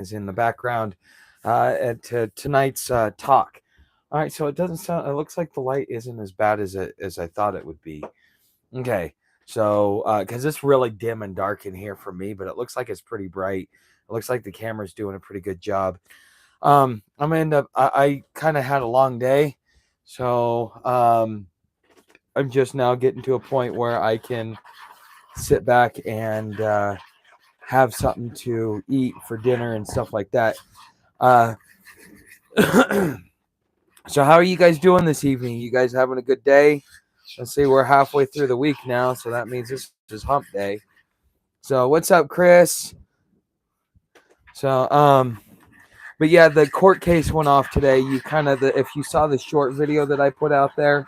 is in the background at tonight's talk. All right, so it doesn't sound. It looks like the light isn't as bad as I thought it would be. Okay, so because it's really dim and dark in here for me, but it looks like it's pretty bright. It looks like the camera's doing a pretty good job. I'm gonna end up. I kind of had a long day, so I'm just now getting to a point where I can sit back and have something to eat for dinner and stuff like that. Uh, so how are you guys doing this evening? You guys having a good day? Let's see, we're halfway through the week now, so that means this is hump day. So what's up, Chris? So but yeah, the court case went off today. You kind of if you saw the short video that I put out there,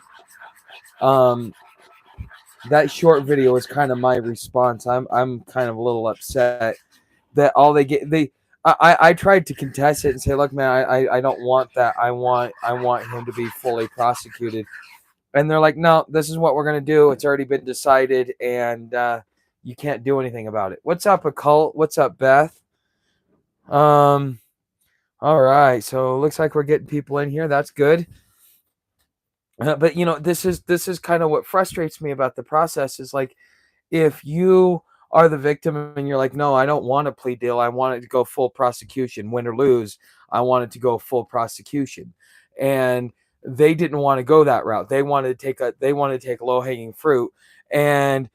um, that short video is kind of my response. I'm kind of a little upset that all I tried to contest it and say, look, man, I don't want that. I want him to be fully prosecuted. And they're like, no, this is what we're gonna do. It's already been decided, and you can't do anything about it. What's up, Occult? What's up, Beth? Um, all right. So it looks like we're getting people in here. That's good. But this is kind of what frustrates me about the process is like, if you are the victim and you're like, no, I don't want a plea deal. I want it to go full prosecution, win or lose. I want it to go full prosecution. And they didn't want to go that route. They wanted to take low hanging fruit. And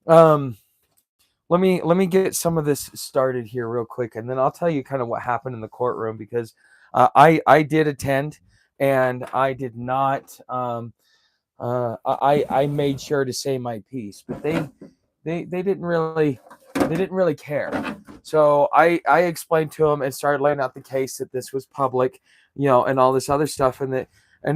um, let me get some of this started here real quick, and then I'll tell you kind of what happened in the courtroom because I did attend, and I did not. I made sure to say my piece, but they didn't really care. So I explained to him and started laying out the case that this was public, and all this other stuff, and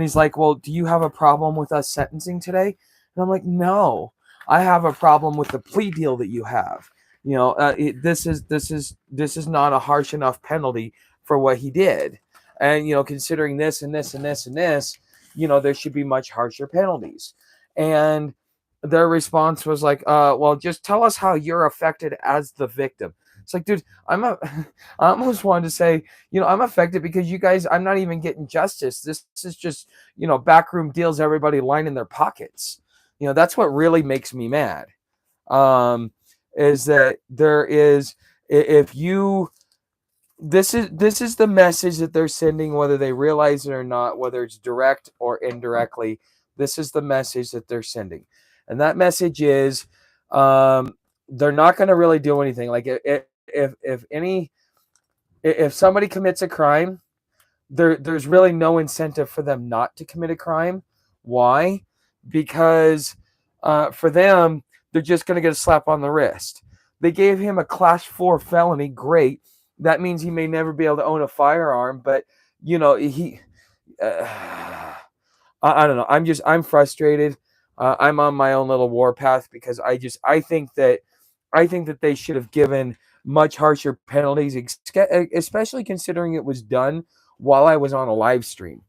he's like, well, do you have a problem with us sentencing today? And I'm like, no, I have a problem with the plea deal that you have. This is not a harsh enough penalty for what he did, and considering this and this and this and this, there should be much harsher penalties. And their response was like, well, just tell us how you're affected as the victim. It's like, dude, I almost wanted to say, I'm affected because you guys, I'm not even getting justice. This is just, backroom deals, everybody lining their pockets. That's what really makes me mad. Is that there is, if you, this is the message that they're sending, whether they realize it or not, whether it's direct or indirectly. This is the message that they're sending, and that message is they're not going to really do anything. Like if somebody commits a crime, there's really no incentive for them not to commit a crime. Why? Because for them, they're just going to get a slap on the wrist. They gave him a class 4 felony. Great. That means he may never be able to own a firearm, but he I don't know. I'm frustrated. I'm on my own little warpath because I think that they should have given much harsher penalties, especially considering it was done while I was on a live stream.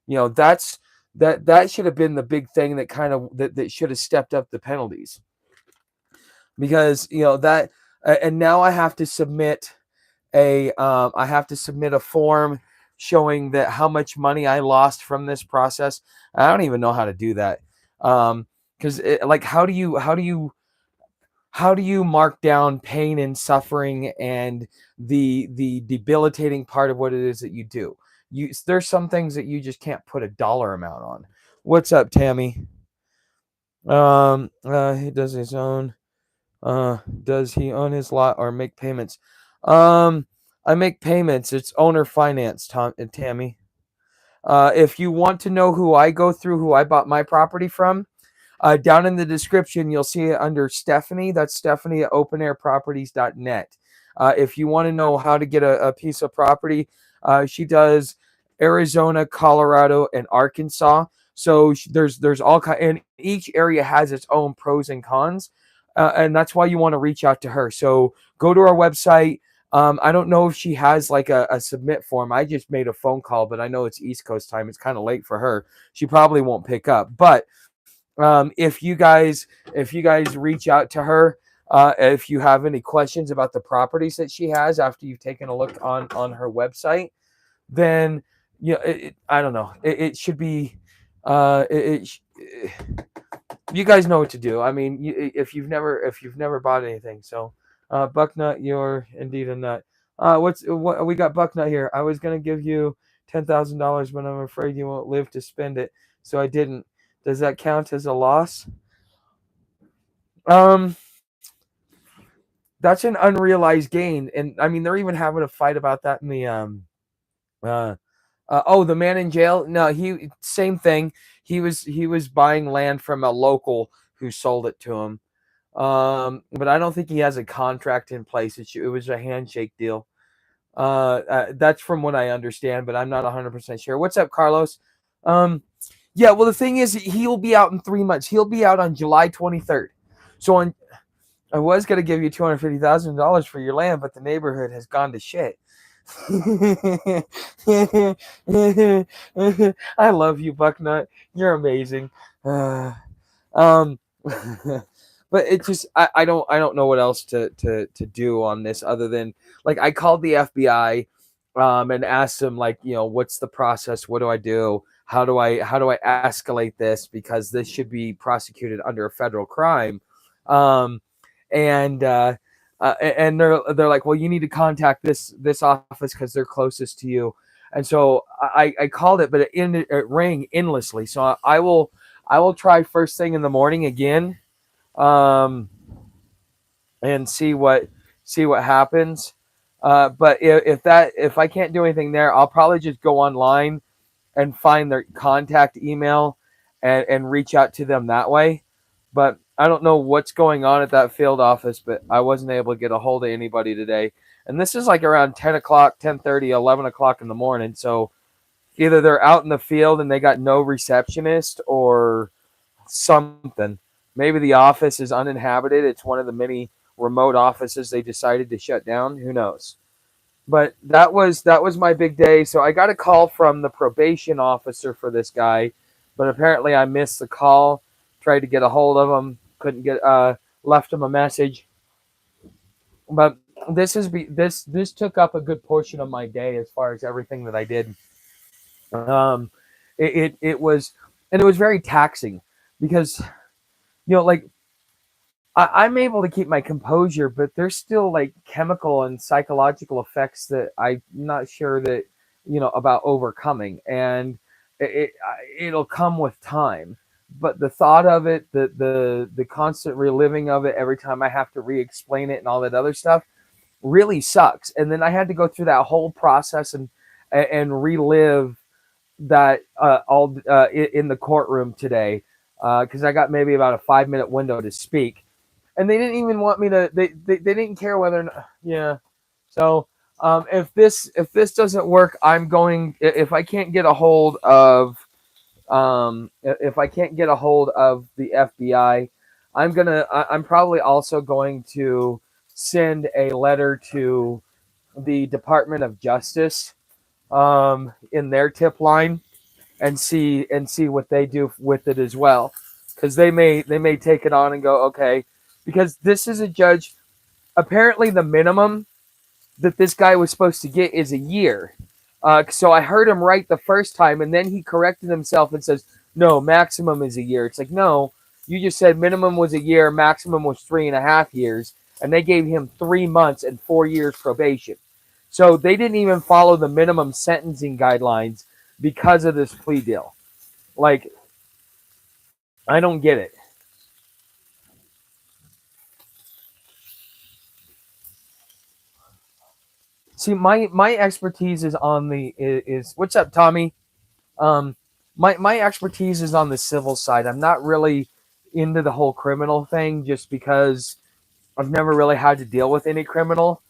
That should have been the big thing that kind of that should have stepped up the penalties, because that and now I have to submit a form showing that how much money I lost from this process. I don't even know how to do that. Because like, how do you mark down pain and suffering and the debilitating part of what it is that you do? There's some things that you just can't put a dollar amount on. What's up, Tammy? He does his own. Does he own his lot or make payments? I make payments. It's owner finance, Tammy. If you want to know who I go through, who I bought my property from, down in the description, you'll see it under Stephanie. That's Stephanie at openairproperties.net. If you want to know how to get a piece of property, she does Arizona, Colorado, and Arkansas. So there's all kind, and each area has its own pros and cons, and that's why you want to reach out to her. So go to our website. I don't know if she has like a submit form. I just made a phone call, but I know it's East Coast time. It's kind of late for her. She probably won't pick up. But if you guys reach out to her, If you have any questions about the properties that she has after you've taken a look on her website, then I don't know. It should be. You guys know what to do. I mean, if you've never bought anything, so Bucknut, you're indeed a nut. What we got Bucknut here? I was gonna give you $10,000, but I'm afraid you won't live to spend it, so I didn't. Does that count as a loss? Um, that's an unrealized gain, and I mean they're even having a fight about that in the uh, the man in jail. No, he same thing. He was buying land from a local who sold it to him. But I don't think he has a contract in place. It was a handshake deal. That's from what I understand, but I'm not 100% sure. What's up, Carlos? Yeah. Well, the thing is, he'll be out in 3 months. He'll be out on July 23rd. So I was gonna give you $250,000 for your land, but the neighborhood has gone to shit. I love you, Bucknut. You're amazing. Um, but it just I don't know what else to do on this other than like I called the FBI and asked them like what's the process, what do I do, how do I escalate this because this should be prosecuted under a federal crime, um, and they're like, well, you need to contact this office because they're closest to you. And so I called it, but it rang endlessly. So I will try first thing in the morning again, um, and see what happens. But if I can't do anything there, I'll probably just go online and find their contact email and reach out to them that way. But I don't know what's going on at that field office, but I wasn't able to get a hold of anybody today. And this is like around 10 o'clock, 10:30, 11 o'clock in the morning. So either they're out in the field and they got no receptionist or something. Maybe the office is uninhabited. It's one of the many remote offices they decided to shut down. Who knows? But that was my big day. So I got a call from the probation officer for this guy, but apparently I missed the call. Tried to get a hold of him, couldn't get. Left him a message. But this took up a good portion of my day as far as everything that I did. Um, it was, and it was very taxing because like I'm able to keep my composure, but there's still like chemical and psychological effects that I'm not sure that about overcoming, and it'll come with time. But the thought of it, the constant reliving of it every time I have to re-explain it and all that other stuff really sucks. And then I had to go through that whole process and relive that all in the courtroom today because I got maybe about a 5 minute window to speak, and they didn't even want me to. They didn't care whether or not. Yeah. So if this doesn't work, I'm going. If I can't get a hold of if I can't get a hold of the FBI, I'm probably also going to send a letter to the Department of Justice in their tip line and see what they do with it as well, because they may take it on and go, okay, because this is a judge. Apparently, the minimum that this guy was supposed to get is a year. So I heard him right the first time, and then he corrected himself and says, no, maximum is a year. It's like, no, you just said minimum was a year, maximum was 3.5 years, and they gave him 3 months and 4 years probation. So they didn't even follow the minimum sentencing guidelines because of this plea deal. Like, I don't get it. See, my expertise is on the is what's up, Tommy? Um, my expertise is on the civil side. I'm not really into the whole criminal thing, just because I've never really had to deal with any criminal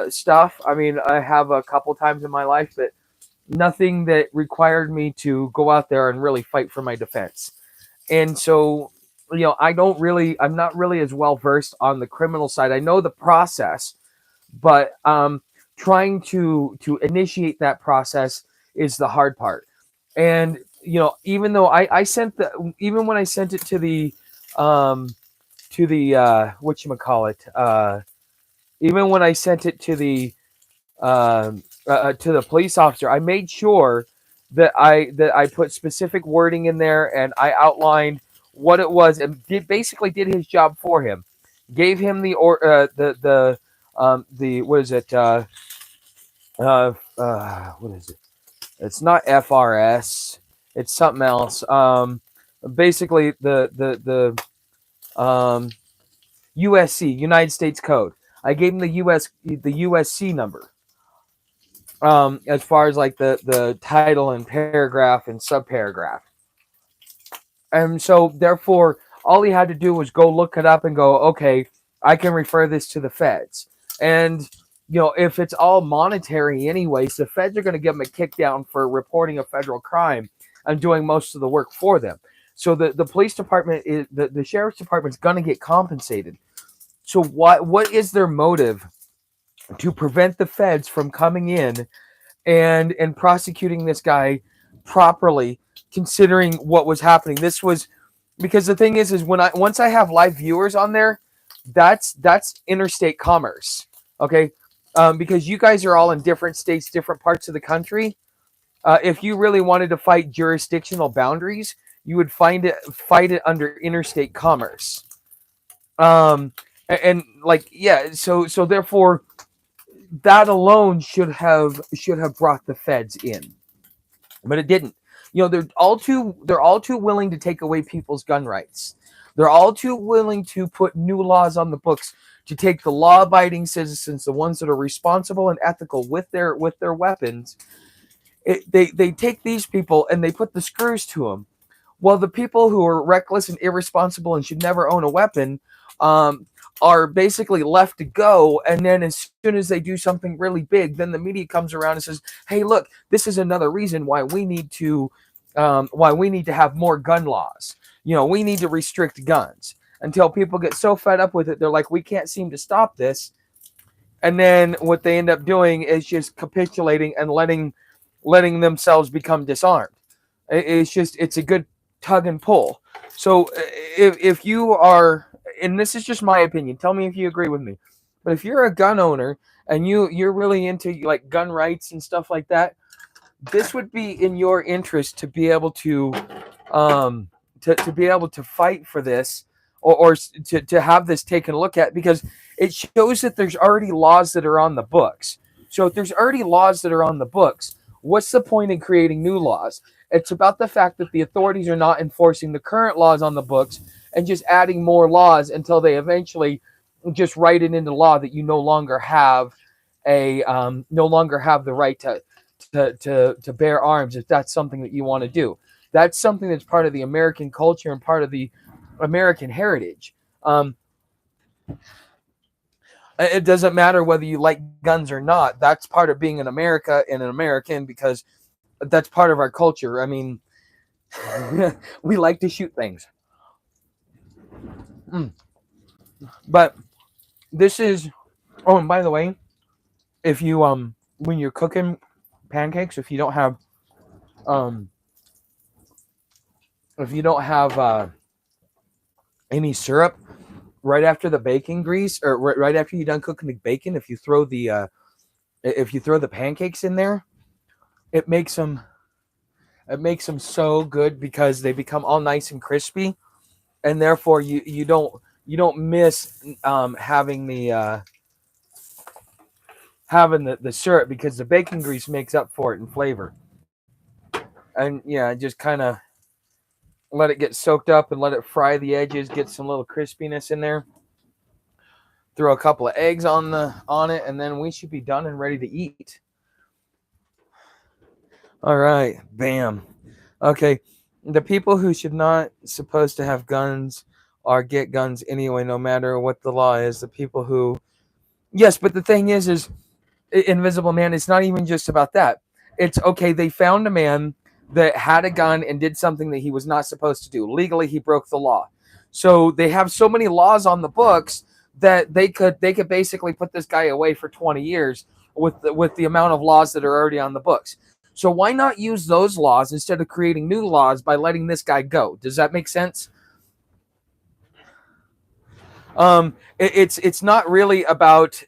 stuff. I mean, I have a couple times in my life, but nothing that required me to go out there and really fight for my defense. And so, I'm not really as well versed on the criminal side. I know the process, but trying to initiate that process is the hard part. And even though I sent even when I sent it to the whatchamacallit, even when I sent it to the police officer, I made sure that I put specific wording in there, and I outlined what it was, and basically did his job for him. Gave him the what is it what is it? It's not FRS. It's something else. Basically the USC, United States Code. I gave him the USC number. As far as like the title and paragraph and subparagraph. And so therefore all he had to do was go look it up and go, okay, I can refer this to the feds. And if it's all monetary anyways, the feds are going to give them a kick down for reporting a federal crime and doing most of the work for them. So the police department the sheriff's department is going to get compensated. So what is their motive to prevent the feds from coming in and prosecuting this guy properly, considering what was happening? This was because the thing is once I have live viewers on there, that's interstate commerce. Okay. Because you guys are all in different states, different parts of the country. If you really wanted to fight jurisdictional boundaries, you would fight it under interstate commerce. And like, yeah, so therefore that alone should have brought the feds in, but it didn't. They're all too willing to take away people's gun rights. They're all too willing to put new laws on the books to take the law-abiding citizens, the ones that are responsible and ethical with their weapons. They take these people and they put the screws to them. Well, the people who are reckless and irresponsible and should never own a weapon are basically left to go. And then as soon as they do something really big, then the media comes around and says, hey, look, this is another reason why we need to have more gun laws. We need to restrict guns, until people get so fed up with it. They're like, we can't seem to stop this. And then what they end up doing is just capitulating and letting themselves become disarmed. It's a good tug and pull. So if you are, and this is just my opinion, tell me if you agree with me, but if you're a gun owner and you're really into like gun rights and stuff like that, this would be in your interest to be able to be able to fight for this, or to have this taken a look at, because it shows that there's already laws that are on the books. So if there's already laws that are on the books, what's the point in creating new laws? It's about the fact that the authorities are not enforcing the current laws on the books and just adding more laws until they eventually just write it into law that you no longer have the right to bear arms, if that's something that you want to do. That's something that's part of the American culture and part of the American heritage. It doesn't matter whether you like guns or not. That's part of being an America and an American, because that's part of our culture. I mean, we like to shoot things. But this is, oh, and by the way, if you when you're cooking pancakes, if you don't have any syrup right after the baking grease, or right after you're done cooking the bacon, if you throw the pancakes in there, it makes them so good, because they become all nice and crispy, and therefore you don't miss having the syrup, because the bacon grease makes up for it in flavor. And yeah, just kind of let it get soaked up and let it fry the edges, get some little crispiness in there. Throw a couple of eggs on it, and then we should be done and ready to eat. All right, bam. Okay, the people who should not supposed to have guns or get guns anyway, no matter what the law is. The people who, yes, but the thing is Invisible Man, it's not even just about that. It's okay, they found a man that had a gun and did something that he was not supposed to do. Legally, he broke the law. So they have so many laws on the books that they could basically put this guy away for 20 years with the amount of laws that are already on the books. So why not use those laws instead of creating new laws by letting this guy go? Does that make sense? It's not really about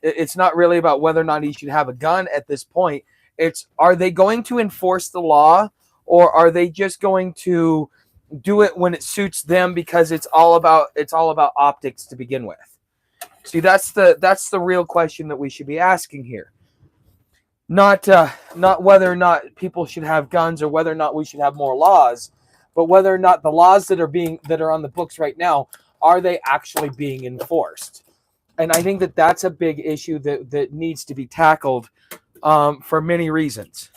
whether or not he should have a gun at this point. It's, are they going to enforce the law, or are they just going to do it when it suits them because it's all about optics to begin with? See, that's the real question that we should be asking here. Not whether or not people should have guns or whether or not we should have more laws, but whether or not the laws that are on the books right now, are they actually being enforced? And I think that that's a big issue that needs to be tackled, for many reasons.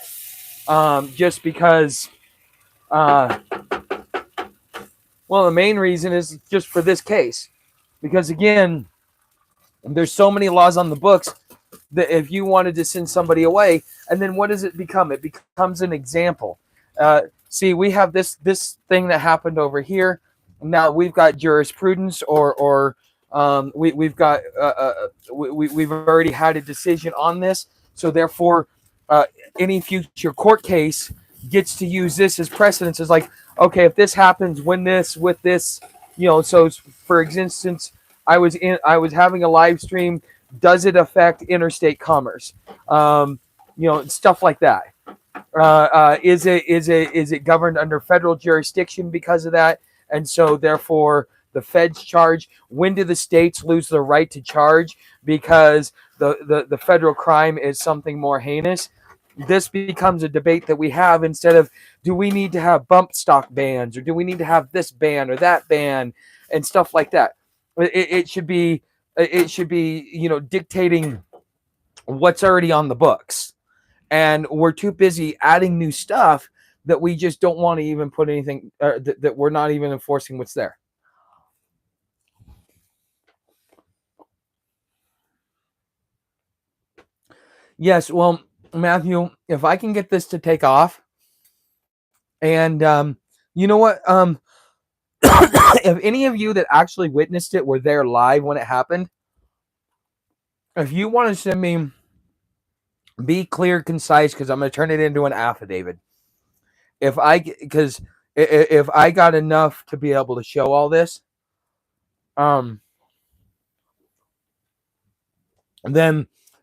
Just because, well, the main reason is just for this case, because again, there's so many laws on the books that if you wanted to send somebody away, and then what does it become? It becomes an example. See, we have this thing that happened over here. Now we've got jurisprudence, or we've already had a decision on this. So therefore, any future court case gets to use this as precedence. It's like, okay, if this happens, when this with this, So for instance, I was having a live stream. Does it affect interstate commerce? Stuff like that. Is it governed under federal jurisdiction because of that? And so therefore the feds charge. When do the states lose the right to charge because the federal crime is something more heinous? This becomes a debate that we have, instead of, do we need to have bump stock bans, or do we need to have this ban or that ban and stuff like that? It should be dictating what's already on the books. And we're too busy adding new stuff that we just don't want to even put anything, that we're not even enforcing what's there. Yes, well, Matthew, if I can get this to take off, and you know what? If any of you that actually witnessed it were there live when it happened, if you want to send me, be clear, concise, because I'm going to turn it into an affidavit. If I got enough to be able to show all this, then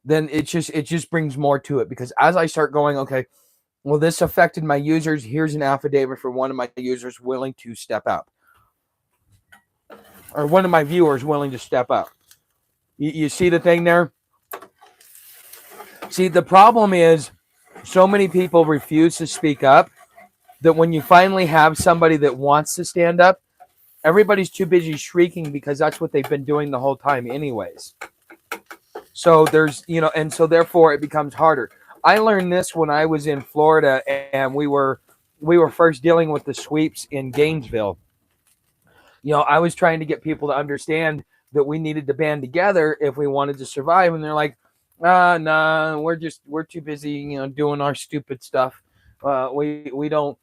it just brings more to it, because as I start going, okay, well, this affected my users. Here's an affidavit for one of my users willing to step up, or one of my viewers willing to step up. You see the thing there? See, the problem is so many people refuse to speak up that when you finally have somebody that wants to stand up, everybody's too busy shrieking, because that's what they've been doing the whole time anyways. So there's, and so therefore it becomes harder. I learned this when I was in Florida, and we were first dealing with the sweeps in Gainesville. I was trying to get people to understand that we needed to band together if we wanted to survive, and they're like, nah, we're too busy, doing our stupid stuff. We don't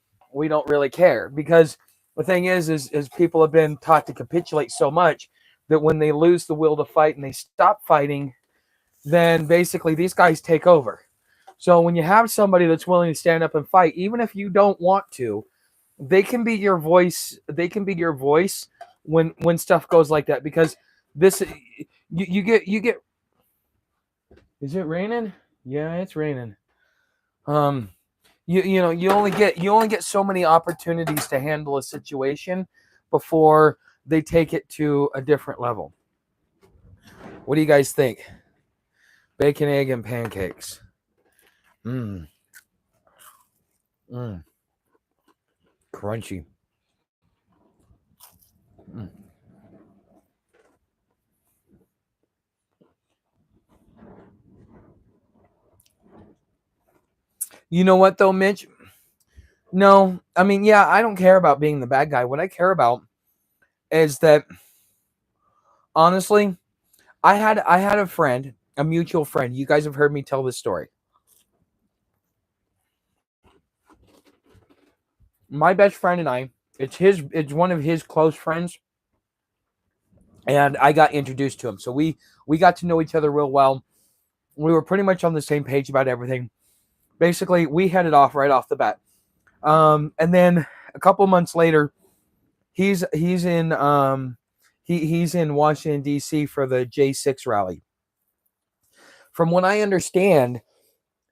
really care, because the thing is people have been taught to capitulate so much that when they lose the will to fight and they stop fighting, then basically these guys take over. So when you have somebody that's willing to stand up and fight, even if you don't want to, they can be your voice. They can be your voice when stuff goes like that, because this you get. Is it raining? Yeah, it's raining. You only get so many opportunities to handle a situation before they take it to a different level. What do you guys think? Bacon, egg, and pancakes. Crunchy. You know what though, Mitch? No, I mean, yeah, I don't care about being the bad guy. What I care about is that, honestly, I had a friend, a mutual friend. You guys have heard me tell this story. My best friend and I, it's one of his close friends, and I got introduced to him. So we got to know each other real well. We were pretty much on the same page about everything. Basically, we hit it off right off the bat. And then a couple months later, he's in He's in Washington, D.C. for the J6 rally. From what I understand,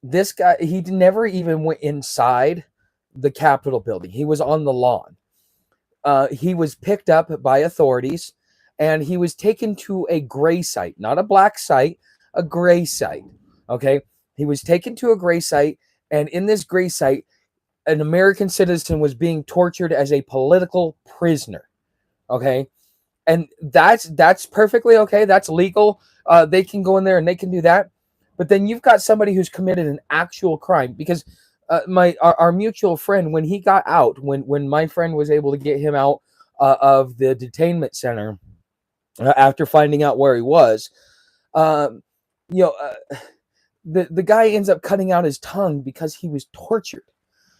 this guy, he never even went inside the Capitol building. He was on the lawn. He was picked up by authorities, and he was taken to a gray site, not a black site, a gray site. Okay, he was taken to a gray site, and in this gray site, an American citizen was being tortured as a political prisoner. Okay, and that's perfectly okay. That's legal. They can go in there and they can do that. But then you've got somebody who's committed an actual crime, because our mutual friend, when he got out, when my friend was able to get him out of the detainment center after finding out where he was, um, you know, the guy ends up cutting out his tongue because he was tortured.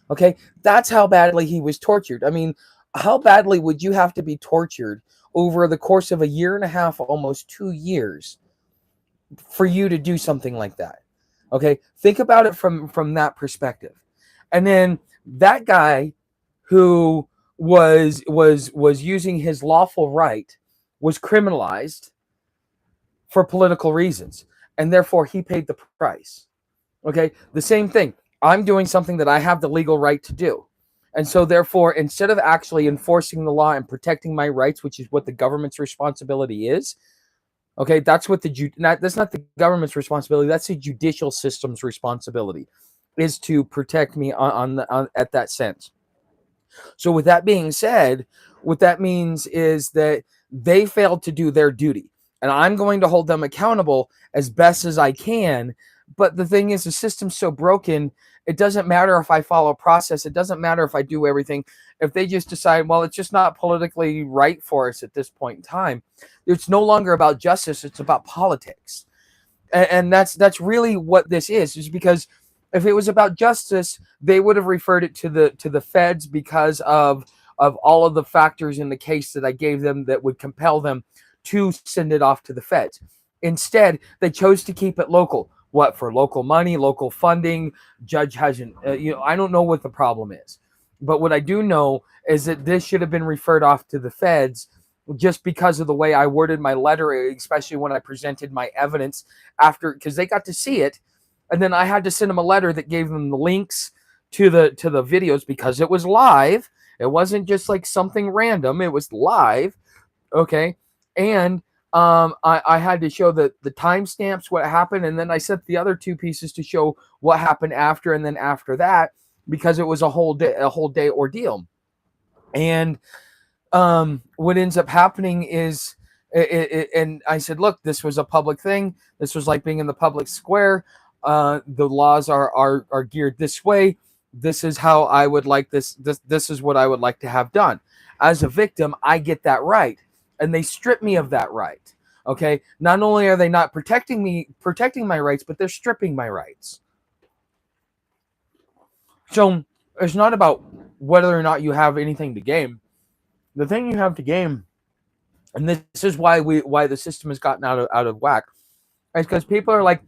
Okay, that's how badly he was tortured. I mean, how badly would you have to be tortured over the course of a year and a half, almost 2 years, for you to do something like that? Okay, think about it from that perspective. And then that guy who was using his lawful right was criminalized for political reasons, and therefore he paid the price. Okay, the same thing. I'm doing something that I have the legal right to do. And so therefore, instead of actually enforcing the law and protecting my rights, which is what the government's responsibility is, okay, that's not the government's responsibility. That's the judicial system's responsibility, is to protect me on at that sense. So with that being said, what that means is that they failed to do their duty, and I'm going to hold them accountable as best as I can. But the thing is, the system's so broken, it doesn't matter if I follow process. It doesn't matter if I do everything. If they just decide, well, it's just not politically right for us at this point in time, it's no longer about justice. It's about politics. And that's really what this is because if it was about justice, they would have referred it to the feds because of all of the factors in the case that I gave them that would compel them to send it off to the feds. Instead, they chose to keep it local. What, for local money, local funding? Judge hasn't, I don't know what the problem is. But what I do know is that this should have been referred off to the feds just because of the way I worded my letter, especially when I presented my evidence after, because they got to see it. And then I had to send them a letter that gave them the links to the videos because it was live. It wasn't just like something random. It was live. Okay. And I had to show the timestamps, what happened, and then I set the other two pieces to show what happened after, and then after that, because it was a whole day ordeal. And what ends up happening is, and I said, look, this was a public thing. This was like being in the public square. The laws are geared this way. This is how I would like this. This is what I would like to have done. As a victim, I get that right. And they strip me of that right. Okay. Not only are they not protecting my rights, but they're stripping my rights. So it's not about whether or not you have anything to gain. The thing you have to gain, and this is why the system has gotten out of whack, is because people are like,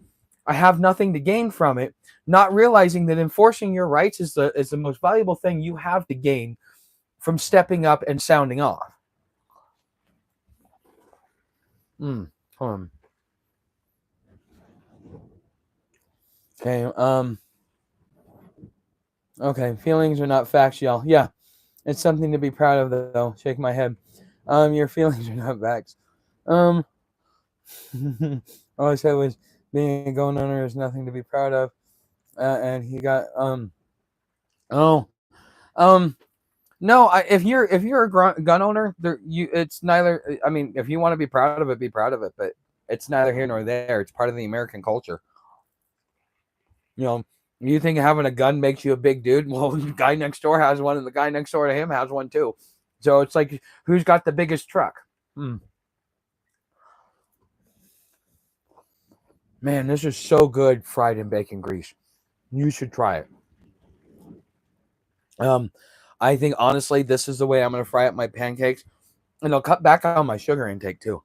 I have nothing to gain from it, not realizing that enforcing your rights is the most valuable thing you have to gain from stepping up and sounding off. Hold on. Okay. Okay. Feelings are not facts, y'all. Yeah, it's something to be proud of, though. Shake my head. Your feelings are not facts. All I said was being a gun owner is nothing to be proud of, and he got No, if you're a gun owner, it's neither. I mean, if you want to be proud of it, be proud of it. But it's neither here nor there. It's part of the American culture. You think having a gun makes you a big dude? Well, the guy next door has one, and the guy next door to him has one too. So it's like, who's got the biggest truck? Man, this is so good, fried in bacon grease. You should try it. I think, honestly, this is the way I'm going to fry up my pancakes. And I'll cut back on my sugar intake, too.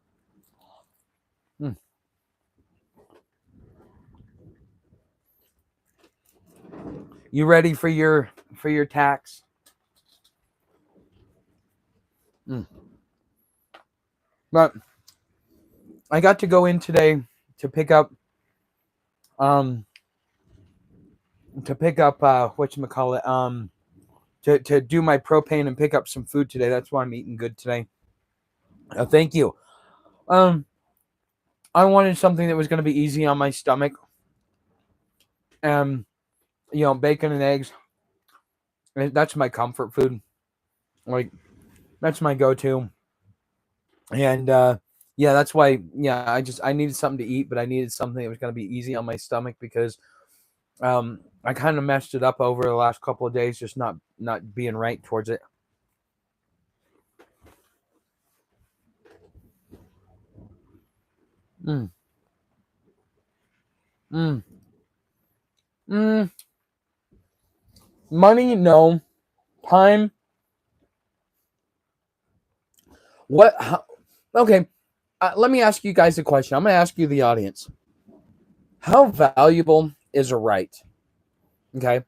You ready for your tax? But I got to go in today to pick up whatchamacallit, to do my propane and pick up some food today. That's why I'm eating good today. Thank you. I wanted something that was going to be easy on my stomach. Bacon and eggs. That's my comfort food. Like, that's my go-to. And that's why. Yeah, I needed something to eat, but I needed something that was going to be easy on my stomach because I kind of messed it up over the last couple of days, just not being right towards it. Money, no. Time. What? Okay. Let me ask you guys a question. I'm going to ask you, the audience. How valuable is a right? Okay.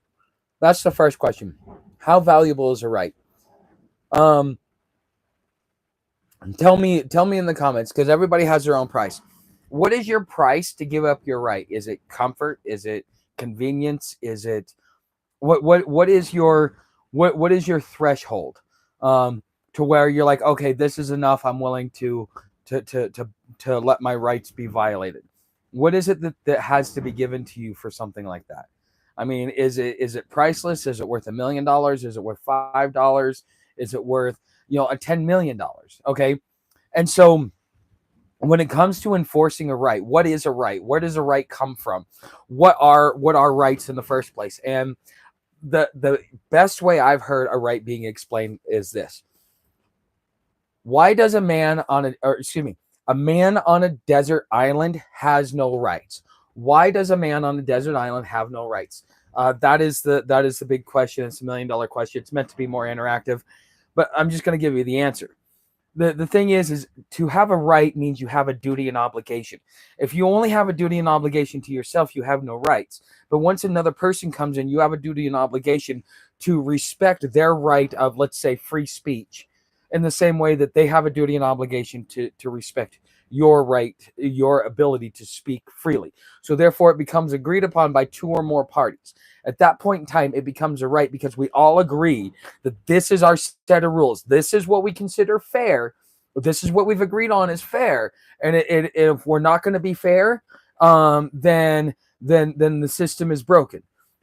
That's the first question. How valuable is a right? Tell me in the comments, because everybody has their own price. What is your price to give up your right? Is it comfort? Is it convenience? Is it what is your threshold to where you're like, okay, this is enough, I'm willing to let my rights be violated? What is it that has to be given to you for something like that? I mean, is it priceless? Is it worth $1 million? Is it worth $5? Is it worth a $10 million? Okay. And so when it comes to enforcing a right, what is a right? Where does a right come from? What are rights in the first place? And the best way I've heard a right being explained is this: why does a man on a desert island has no rights? Why does a man on a desert island have no rights? That is the big question. It's $1 million question. It's meant to be more interactive, but I'm just going to give you the answer. The thing is to have a right means you have a duty and obligation. If you only have a duty and obligation to yourself, you have no rights. But once another person comes in, you have a duty and obligation to respect their right of, let's say, free speech, in the same way that they have a duty and obligation to respect your right, your ability to speak freely. So therefore, it becomes agreed upon by two or more parties. At that point in time, it becomes a right because we all agree that this is our set of rules. This is what we consider fair. This is what we've agreed on is fair. And if we're not going to be fair, then the system is broken.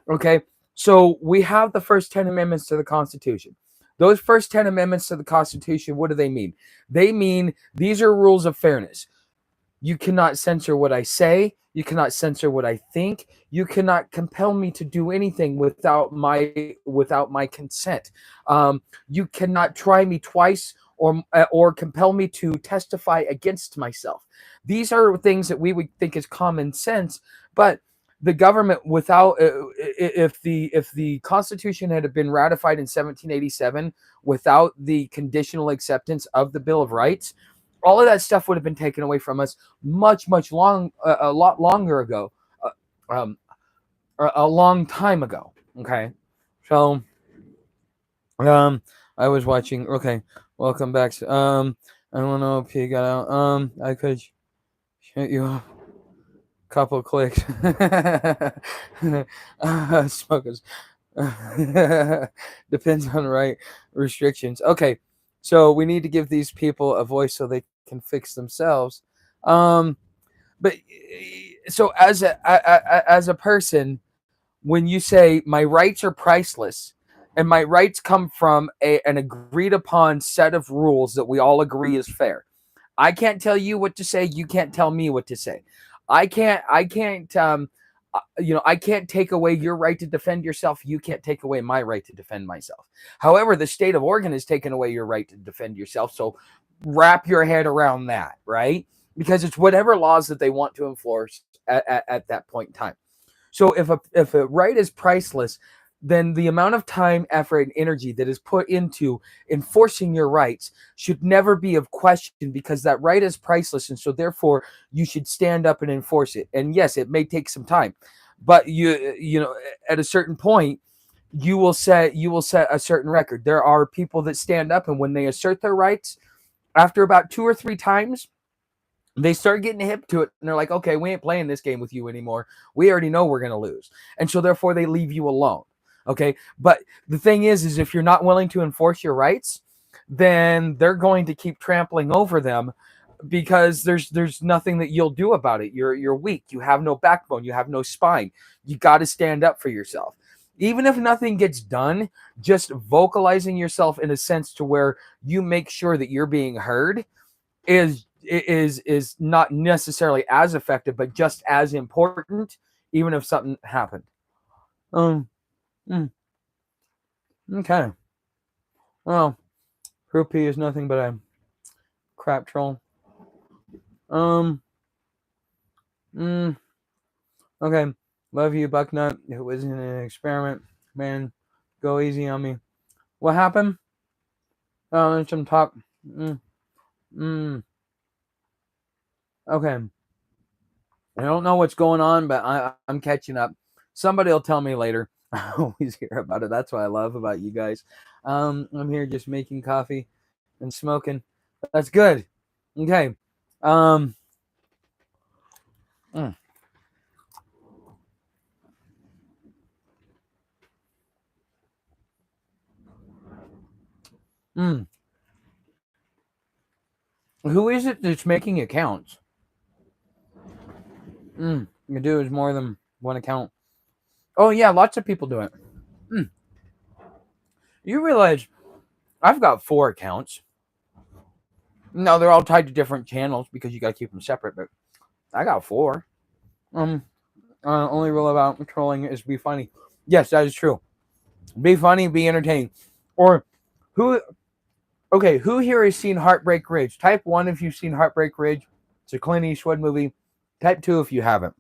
Okay, so we have the first 10 amendments to the Constitution. Those first 10 amendments to the Constitution, what do they mean? They mean these are rules of fairness. You cannot censor what I say. You cannot censor what I think. You cannot compel me to do anything without my consent. You cannot try me twice or compel me to testify against myself. These are things that we would think is common sense, but the government, without if the Constitution had been ratified in 1787 without the conditional acceptance of the Bill of Rights, all of that stuff would have been taken away from us a lot longer ago, a long time ago. Okay, so I was watching. Okay, welcome back. I don't know if you got out. I could shoot you off. Couple clicks. Smokers. Depends on right restrictions. Okay, so we need to give these people a voice so they can fix themselves. But so as a person, when you say my rights are priceless and my rights come from an agreed upon set of rules that we all agree is fair, I can't tell you what to say. You can't tell me what to say. I can't take away your right to defend yourself. You can't take away my right to defend myself. However, the state of Oregon has taken away your right to defend yourself. So wrap your head around that, right? Because it's whatever laws that they want to enforce at that point in time. So if a right is priceless, then the amount of time, effort, and energy that is put into enforcing your rights should never be of question, because that right is priceless, and so therefore you should stand up and enforce it. And yes, it may take some time, but you know at a certain point you will set a certain record. There are people that stand up, and when they assert their rights, After about 2 or 3 times, they start getting hip to it, and they're like, okay, we ain't playing this game with you anymore. We already know we're going to lose. And so therefore they leave you alone. Okay. But the thing is if you're not willing to enforce your rights, then they're going to keep trampling over them, because there's nothing that you'll do about it. You're weak. You have no backbone. You have no spine. You got to stand up for yourself. Even if nothing gets done, just vocalizing yourself in a sense to where you make sure that you're being heard is not necessarily as effective, but just as important, even if something happened. Um, okay. Well, Rupee is nothing but a crap troll. Okay. Love you, Bucknut. It was an experiment. Man, go easy on me. What happened? Oh, there's some talk. Okay. I don't know what's going on, but I'm catching up. Somebody will tell me later. I always hear about it. That's what I love about you guys. I'm here just making coffee and smoking. That's good. Okay. Who is it that's making accounts? You do is more than one account. Oh yeah, lots of people do it. You realize I've got 4 accounts. No, they're all tied to different channels because you got to keep them separate. But I got 4. Only rule about trolling is be funny. Yes, that is true. Be funny, be entertaining. Or who? Okay, who here has seen Heartbreak Ridge? Type 1 if you've seen Heartbreak Ridge. It's a Clint Eastwood movie. Type 2 if you haven't.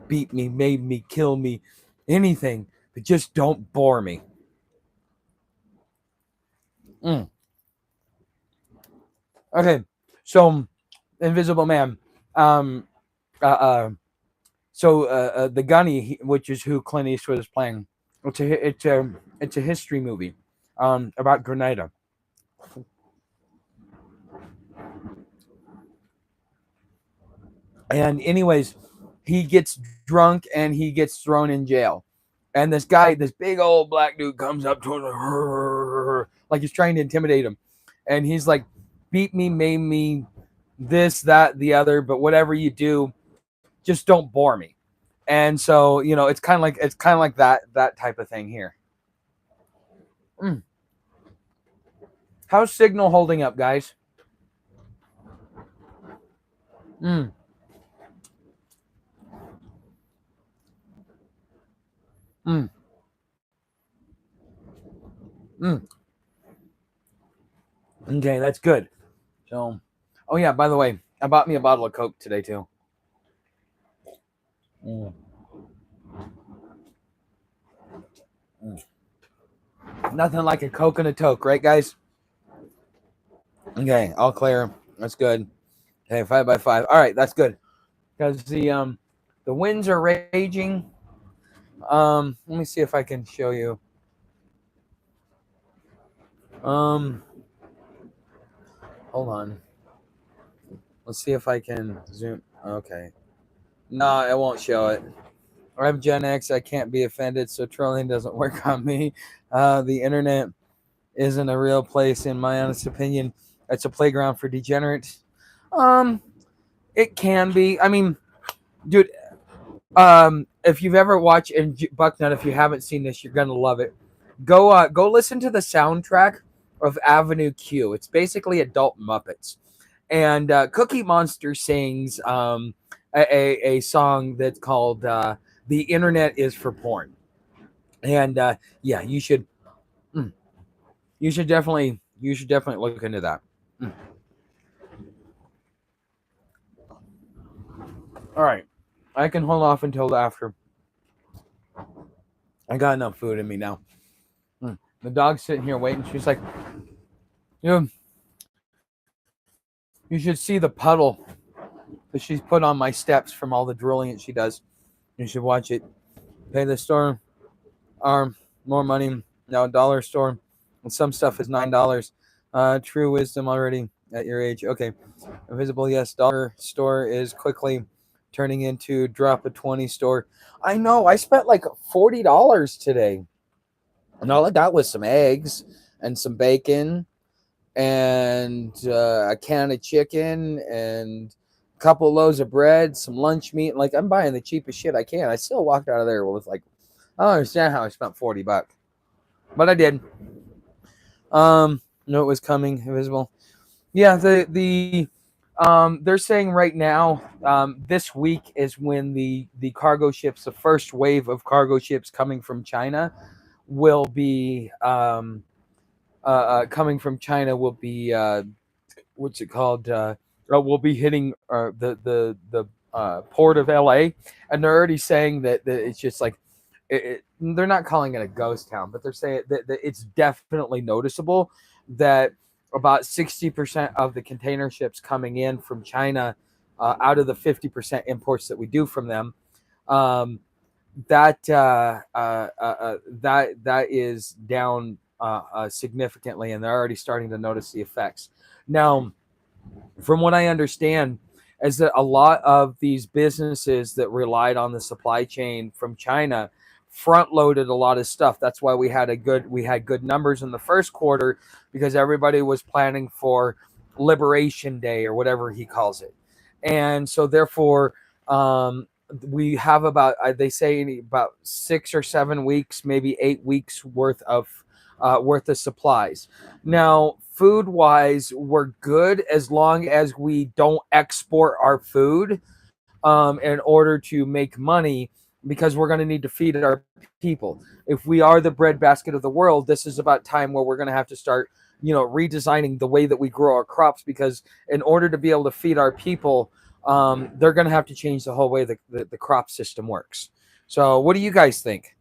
Beat me, made me, kill me, anything, but just don't bore me. Okay, so Invisible Man. The Gunny, which is who Clint Eastwood is playing. It's a history movie, about Grenada. And anyways, he gets drunk and he gets thrown in jail. And this guy, this big old black dude, comes up to him like he's trying to intimidate him. And he's like, beat me, made me, this, that, the other, but whatever you do, just don't bore me. And so, it's kind of like that type of thing here. How's Signal holding up, guys? Okay, that's good. So, oh yeah, by the way, I bought me a bottle of Coke today too. Nothing like a Coke and a toke, right, guys? Okay, all clear. That's good. Okay, 5x5. All right, that's good. Because the winds are raging. Let me see if I can show you. Hold on. Let's see if I can zoom. Okay. No, it won't show it. I'm Gen X. I can't be offended, so trolling doesn't work on me. The internet isn't a real place, in my honest opinion. It's a playground for degenerates. It can be. I mean, dude, if you've ever watched, and Bucknut, if you haven't seen this, you're gonna love it. Go listen to the soundtrack of Avenue Q. It's basically adult Muppets, and Cookie Monster sings a song that's called "The Internet Is for Porn," and yeah, you should definitely look into that. All right, I can hold off until after. I got enough food in me now. The dog's sitting here waiting. She's like, you should see the puddle that she's put on my steps from all the drooling that she does. You should watch it. Pay the store more money. Now dollar store And some stuff is $9. True wisdom already at your age. Okay. Invisible, yes. Dollar store is quickly turning into drop a 20 store. I know. I spent like $40 today. And all I got was some eggs and some bacon and a can of chicken and a couple loaves of bread, some lunch meat. Like, I'm buying the cheapest shit I can. I still walked out of there with like, I don't understand how I spent $40, but I did. No, it was coming. Invisible. Yeah, they're saying right now, this week is when the cargo ships, the first wave of cargo ships coming from China, will be coming from China will be what's it called? Will be hitting the port of LA, and they're already saying that it's just like they're not calling it a ghost town, but they're saying that it's definitely noticeable that about 60% of the container ships coming in from China, out of the 50% imports that we do from them, um, that is down significantly, and they're already starting to notice the effects. Now, from what I understand, is that a lot of these businesses that relied on the supply chain from China front loaded a lot of stuff. That's why we had good numbers in the first quarter, because everybody was planning for Liberation Day or whatever he calls it. And so therefore, we have about, they say, about 6 or 7 weeks, maybe 8 weeks worth of supplies. Now, food wise, we're good as long as we don't export our food in order to make money, because we're going to need to feed our people. If we are the breadbasket of the world, this is about time where we're going to have to start, redesigning the way that we grow our crops, because in order to be able to feed our people, they're going to have to change the whole way the crop system works. So what do you guys think?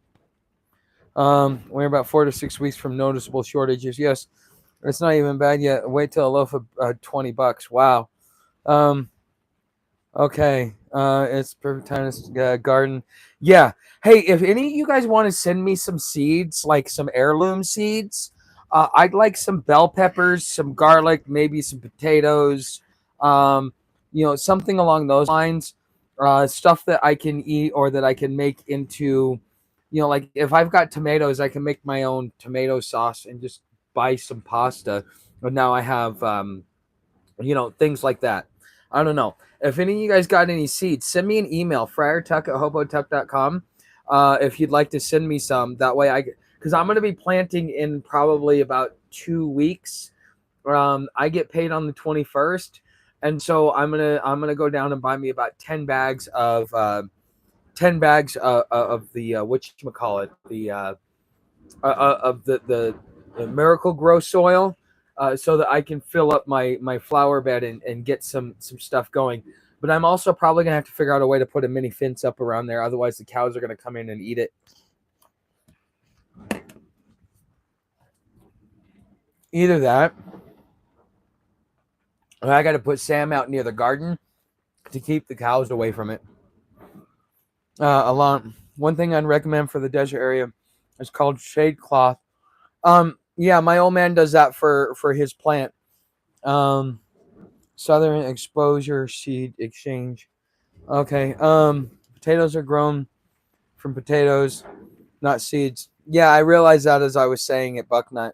We're about 4 to 6 weeks from noticeable shortages. Yes, it's not even bad yet. Wait till a loaf of $20. Wow. Okay. It's perfect time to garden. Yeah. Hey, if any of you guys want to send me some seeds, like some heirloom seeds, I'd like some bell peppers, some garlic, maybe some potatoes, something along those lines. Stuff that I can eat or that I can make into, like if I've got tomatoes, I can make my own tomato sauce and just buy some pasta. But now I have, things like that. I don't know. If any of you guys got any seeds, send me an email, friartuck@hobotuck.com. If you'd like to send me some, that way because I'm going to be planting in probably about 2 weeks. I get paid on the 21st. And so I'm gonna go down and buy me about 10 bags of the whatchamacallit, of the Miracle Grow soil, so that I can fill up my flower bed and get some stuff going. But I'm also probably gonna have to figure out a way to put a mini fence up around there. Otherwise, the cows are gonna come in and eat it. Either that, or I got to put Sam out near the garden to keep the cows away from it. Along one thing I'd recommend for the desert area is called shade cloth. Yeah, my old man does that for his plant. Southern exposure seed exchange. Okay. Potatoes are grown from potatoes, not seeds. Yeah, I realized that as I was saying it, Bucknut.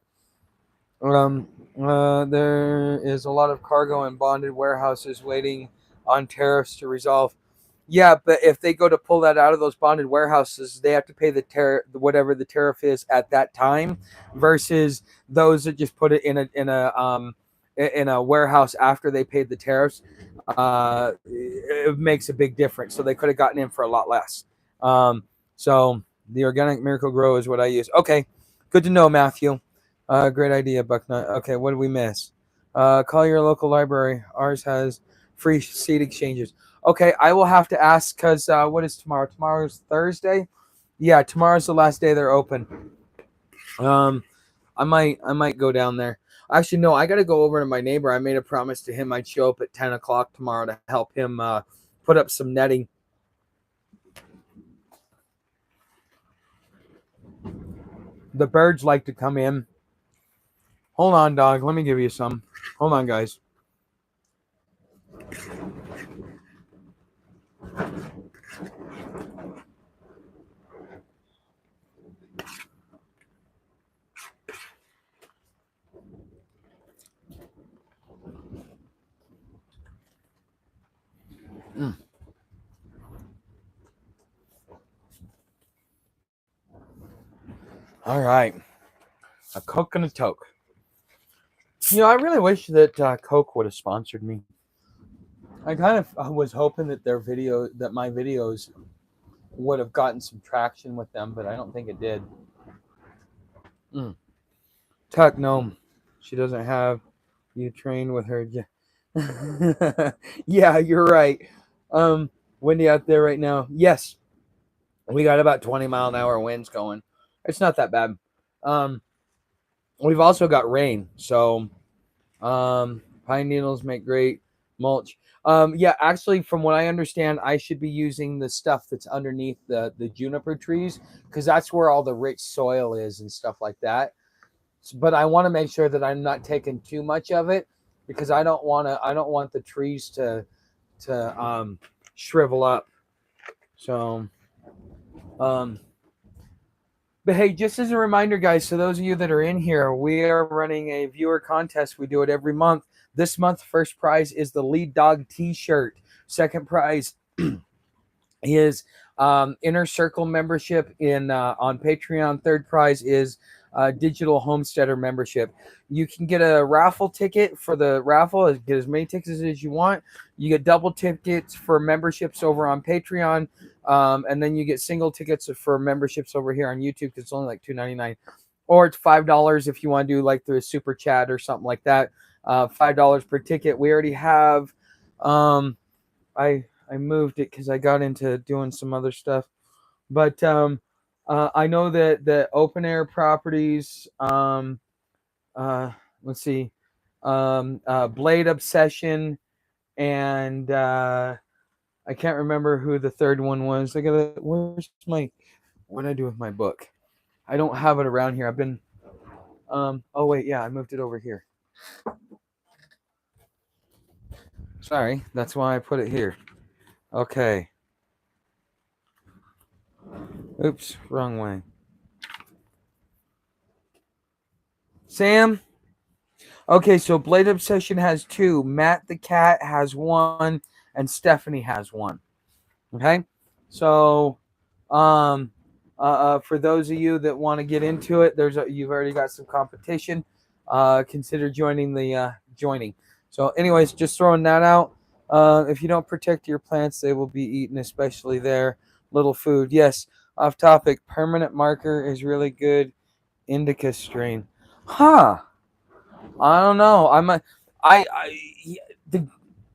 There is a lot of cargo in bonded warehouses waiting on tariffs to resolve. Yeah, but if they go to pull that out of those bonded warehouses, they have to pay the tariff, whatever the tariff is at that time, versus those that just put it in a warehouse after they paid the tariffs. It makes a big difference. So they could have gotten in for a lot less. So the organic Miracle Grow is what I use. Okay, good to know, Matthew. Great idea, Bucknut. Okay, what did we miss? Call your local library. Ours has free seed exchanges. Okay, I will have to ask, because what is tomorrow? Tomorrow's Thursday. Yeah, tomorrow's the last day they're open. I might go down there. Actually, no, I got to go over to my neighbor. I made a promise to him I'd show up at 10 o'clock tomorrow to help him put up some netting. The birds like to come in Hold on, dog. Let me give you some. Hold on, guys. All right. A Coke and a toke. I really wish that Coke would have sponsored me. I kind of was hoping that my videos would have gotten some traction with them, but I don't think it did. Tuck, no, she doesn't have you train with her. Yeah, you're right. Windy out there right now. Yes, we got about 20-mile-an-hour winds going. It's not that bad. We've also got rain, so pine needles make great mulch. Yeah, actually, from what I understand, I should be using the stuff that's underneath the juniper trees, because that's where all the rich soil is and stuff like that. But I want to make sure that I'm not taking too much of it, because I don't want the trees to shrivel up. So but hey, just as a reminder, guys, so those of you that are in here, we are running a viewer contest. We do it every month. This month, first prize is the Lead Dog T-shirt. Second prize is Inner Circle membership on Patreon. Third prize is digital homesteader membership. You can get a raffle ticket for the raffle. Get as many tickets as you want. You get double tickets for memberships over on Patreon. And then you get single tickets for memberships over here on YouTube, because it's only like $2.99, or it's $5 if you want to do like through a super chat or something like that. $5 per ticket. We already have. I moved it because I got into doing some other stuff, but I know that the open air properties. Let's see, Blade Obsession, and I can't remember who the third one was. What did I do with my book? I don't have it around here. I've been, oh wait, yeah, I moved it over here. Sorry, that's why I put it here. Okay. Oops, wrong way. Sam? Okay, so Blade Obsession has 2. Matt the cat has 1, and Stephanie has 1. Okay? So, for those of you that want to get into it, you've already got some competition. Consider joining the joining. So, anyways, just throwing that out. If you don't protect your plants, they will be eaten, especially their little food. Yes, off topic. Permanent marker is really good indica strain. Huh. I don't know.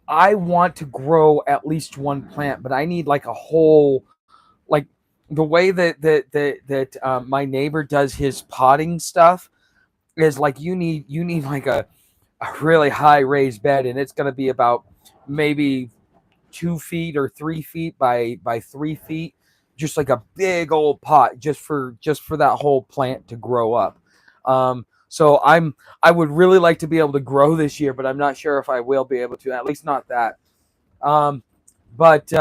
I want to grow at least one plant, but I need like a whole, like the way that my neighbor does his potting stuff is like you need like a really high raised bed, and it's going to be about maybe 2 feet or 3 feet by 3 feet, just like a big old pot just for that whole plant to grow up. So I would really like to be able to grow this year, but I'm not sure if I will be able to. At least not that. But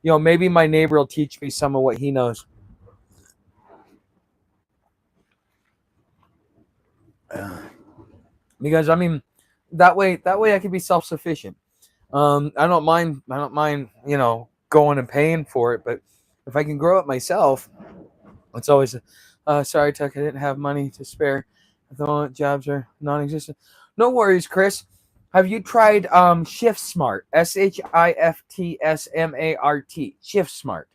maybe my neighbor will teach me some of what he knows. Because I mean, that way I can be self-sufficient. I don't mind, going and paying for it, but if I can grow it myself, it's always. Sorry, Tuck, I didn't have money to spare. At the moment, jobs are non-existent. No worries, Chris. Have you tried Shift Smart? SHIFTSMART. Shift Smart.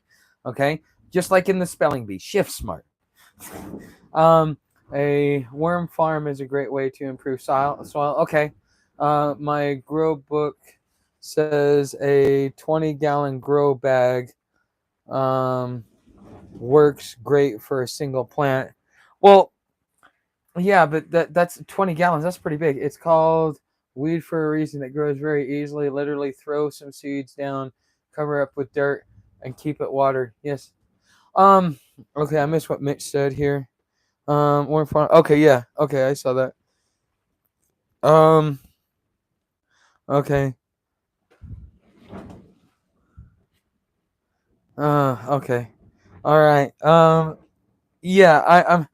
Okay, just like in the spelling bee. Shift Smart. A worm farm is a great way to improve soil. Okay. My grow book says a 20-gallon grow bag works great for a single plant. Well, yeah, but that's 20 gallons. That's pretty big. It's called weed for a reason. It grows very easily. Literally throw some seeds down, cover up with dirt, and keep it watered. Yes. Okay, I missed what Mitch said here. Okay, yeah. Okay, I saw that. Okay. Okay. All right. Yeah,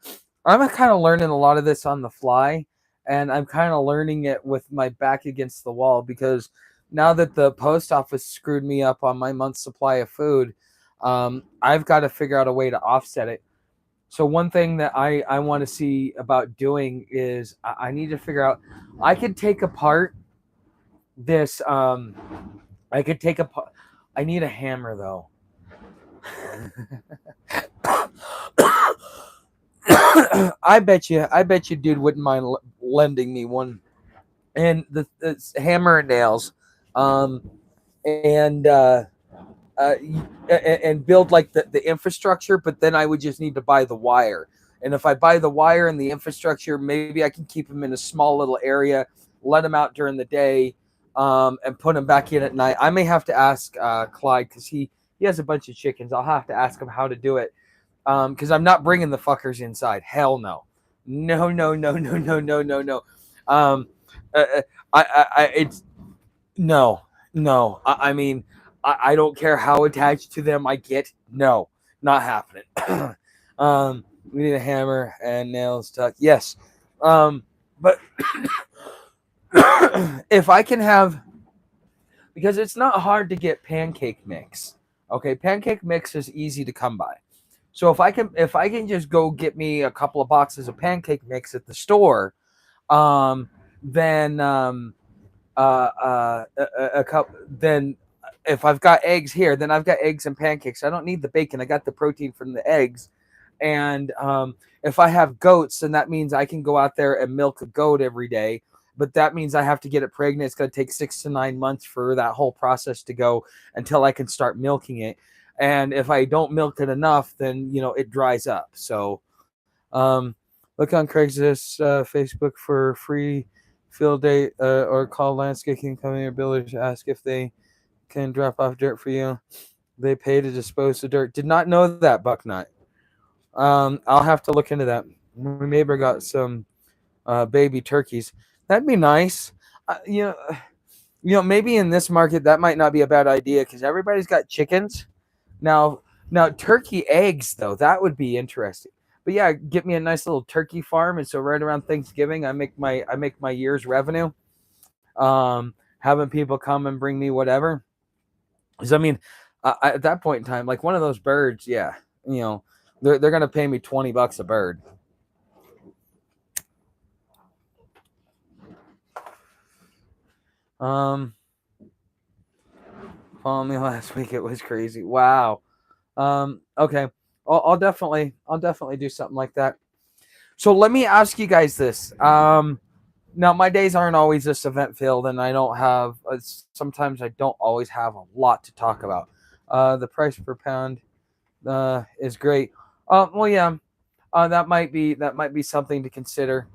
I'm kind of learning a lot of this on the fly, and I'm kind of learning it with my back against the wall because now that the post office screwed me up on my month's supply of food, I've got to figure out a way to offset it. So one thing that I want to see about doing is I need to figure out I could take apart this I could take apart I need a hammer though. I bet you dude wouldn't mind lending me one. And the hammer and nails, um, and uh, and build like the infrastructure. But then I would just need to buy the wire. And if I buy the wire and the infrastructure, maybe I can keep them in a small little area, let them out during the day, and put them back in at night. I may have to ask Clyde because he has a bunch of chickens. I'll have to ask him how to do it because I'm not bringing the fuckers inside. Hell no, no, no, no, no, no, no, no, no. Um, it's no, no. I mean, I don't care how attached to them I get. No, not happening. We need a hammer and nails tuck. Yes, but if I can have, because it's not hard to get pancake mix. Okay, pancake mix is easy to come by. So if I can just go get me a couple of boxes of pancake mix at the store, then a cup. Then if I've got eggs here, then I've got eggs and pancakes. I don't need the bacon. I got the protein from the eggs. And if I have goats, then that means I can go out there and milk a goat every day. But that means I have to get it pregnant. It's going to take 6 to 9 months for that whole process to go until I can start milking it. And if I don't milk it enough, then it dries up. So look on Craigslist, Facebook for free field date, or call landscaping company or builders to ask if they can drop off dirt for you. They pay to dispose of dirt. Did not know that, Bucknut. I'll have to look into that. My neighbor got some baby turkeys. That'd be nice. Maybe in this market that might not be a bad idea because everybody's got chickens. Now, turkey eggs though, that would be interesting. But yeah, get me a nice little turkey farm, and so right around Thanksgiving, I make my year's revenue. Having people come and bring me whatever. Because I mean, at that point in time, like one of those birds, yeah, they're gonna pay me $20 a bird. Following me last week, it was crazy. Wow. Okay. I'll definitely do something like that. So let me ask you guys this. Now my days aren't always this event filled, and I don't have. Sometimes I don't always have a lot to talk about. The price per pound is great. Well, yeah. That might be something to consider.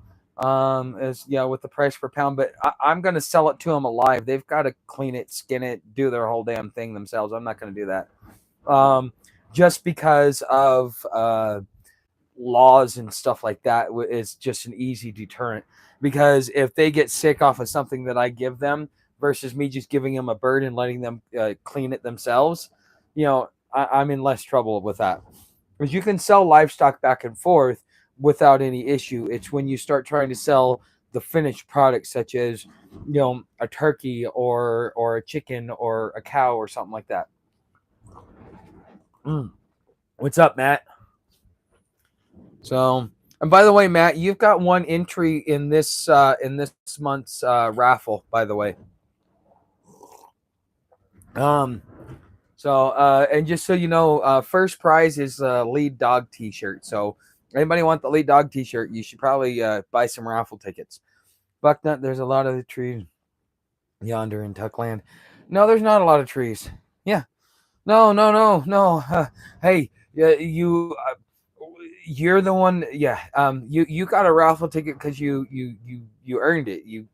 As with the price per pound, but I'm going to sell it to them alive. They've got to clean it, skin it, do their whole damn thing themselves. I'm not going to do that. Just because of laws and stuff like that is just an easy deterrent. Because if they get sick off of something that I give them versus me just giving them a bird and letting them clean it themselves, I'm in less trouble with that. Because you can sell livestock back and forth without any issue. It's when you start trying to sell the finished products, such as a turkey or a chicken or a cow or something like that. What's up, Matt? So, and by the way, Matt, you've got one entry in this month's raffle. By the way, So, and just so you know, first prize is a lead dog T-shirt. So, anybody want the lead dog T-shirt? You should probably buy some raffle tickets. Bucknut, there's a lot of the trees yonder in Tuckland. No, there's not a lot of trees. Yeah. No. Hey, you're the one. Yeah. You got a raffle ticket because you earned it.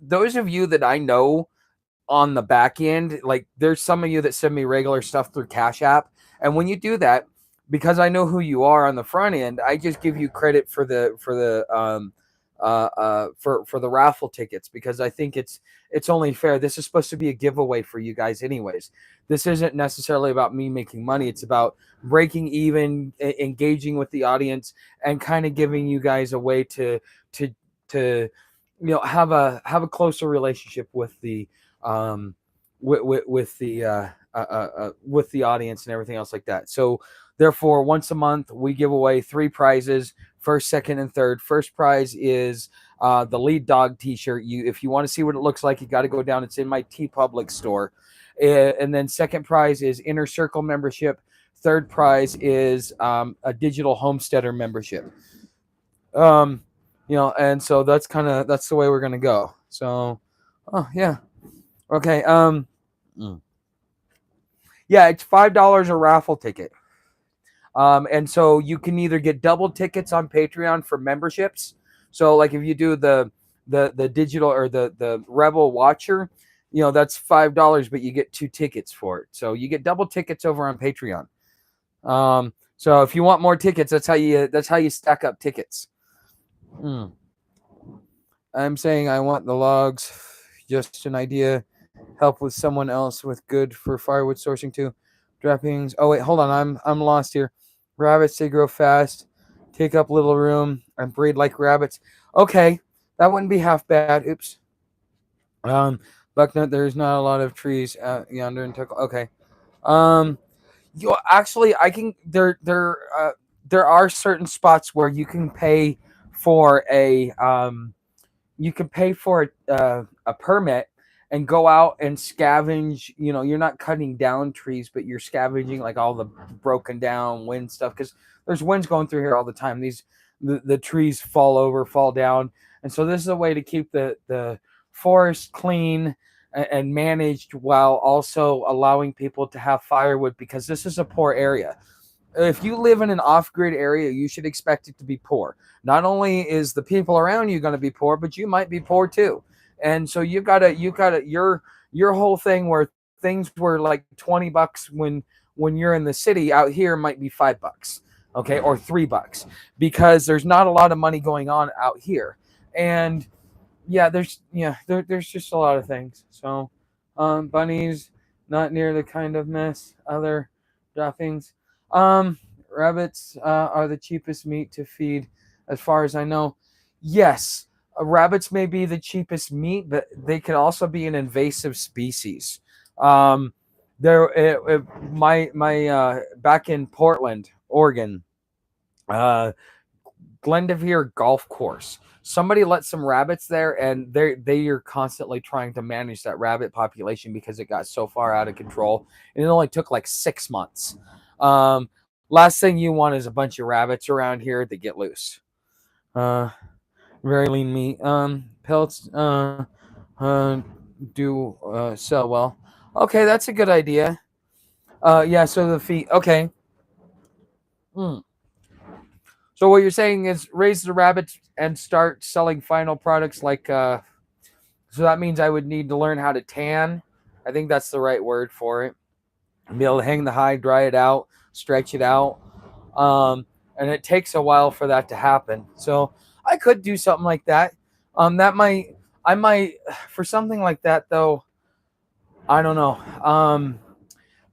Those of you that I know on the back end, like there's some of you that send me regular stuff through Cash App, and when you do that, because I know who you are on the front end, I just give you credit for the for the raffle tickets, because I think it's only fair. This is supposed to be a giveaway for you guys anyways. This isn't necessarily about me making money. It's about breaking even, engaging with the audience, and kind of giving you guys a way to have a closer relationship with the with the audience and everything else like that. So therefore, once a month we give away 3 prizes: first, second, and third. First prize is the lead dog t-shirt. If you want to see what it looks like, you got to go down. It's in my TeePublic store. And then second prize is Inner Circle membership. Third prize is a digital homesteader membership. And so that's the way we're gonna go. So, oh yeah, okay. Yeah, it's $5 a raffle ticket. And so you can either get double tickets on Patreon for memberships. So like if you do the digital or the Rebel Watcher, that's $5, but you get 2 tickets for it. So you get double tickets over on Patreon. So if you want more tickets, that's how you stack up tickets. I'm saying I want the logs. Just an idea. Help with someone else with good for firewood sourcing too. Droppings. Oh wait, hold on. I'm lost here. Rabbits, they grow fast, take up little room, and breed like rabbits. Okay, that wouldn't be half bad. Oops. Bucknut, there's not a lot of trees out yonder in Tuckle. Okay. Actually, I can. There are certain spots where you can pay for a a permit and go out and scavenge. You're not cutting down trees, but you're scavenging like all the broken down wind stuff, because there's winds going through here all the time. The trees fall down, and so this is a way to keep the forest clean and managed, while also allowing people to have firewood, because this is a poor area. If you live in an off-grid area, you should expect it to be poor. Not only is the people around you going to be poor, but you might be poor too. And so you got your whole thing where things were like $20 when you're in the city, out here might be $5, okay, or $3, because there's not a lot of money going on out here. And there's just a lot of things. So bunnies, not near the kind of mess other droppings. Rabbits are the cheapest meat to feed, as far as I know. Yes, rabbits may be the cheapest meat, but they can also be an invasive species. My back in Portland, Oregon, Glendevere Golf Course. Somebody let some rabbits there, and they are constantly trying to manage that rabbit population because it got so far out of control, and it only took like 6 months. Last thing you want is a bunch of rabbits around here that get loose. Very lean meat. Pelts do sell well. Okay, that's a good idea. So the feet. Okay. So what you're saying is raise the rabbits and start selling final products like. So that means I would need to learn how to tan. I think that's the right word for it. Be able to hang the hide, dry it out, stretch it out. And it takes a while for that to happen. So I could do something like that. I might, for something like that though, I don't know.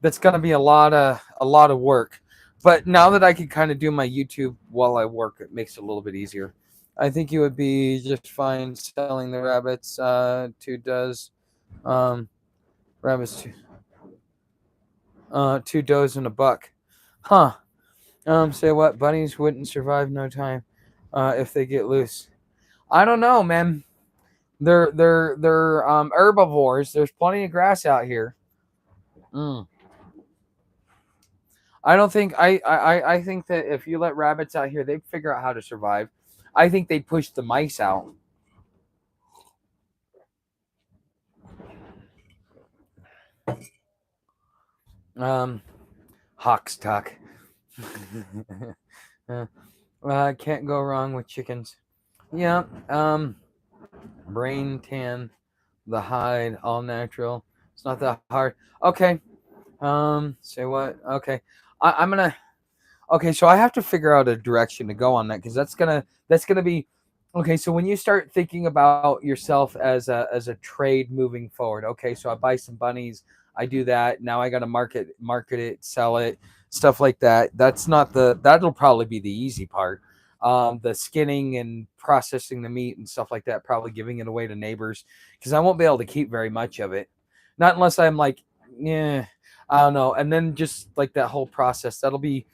That's going to be a lot of work. But now that I can kind of do my YouTube while I work, it makes it a little bit easier. I think you would be just fine selling the rabbits. 2 does, rabbits 2 does and $1. Huh. Say what? Bunnies wouldn't survive no time if they get loose. I don't know, man. They're herbivores. There's plenty of grass out here. I don't think I think that if you let rabbits out here, they'd figure out how to survive. I think they'd push the mice out. Hawks talk. Can't go wrong with chickens. Yeah. Brain tan, the hide, all natural. It's not that hard. Okay. Say what? Okay. I'm gonna. Okay, so I have to figure out a direction to go on that, because that's gonna be Okay, so when you start thinking about yourself as a trade moving forward, okay, so I buy some bunnies, I do that. Now I got to market it, sell it, stuff like that. That'll probably be the easy part. The skinning and processing the meat and stuff like that, probably giving it away to neighbors because I won't be able to keep very much of it, not unless I'm like, yeah, I don't know. And then just like that whole process, that'll be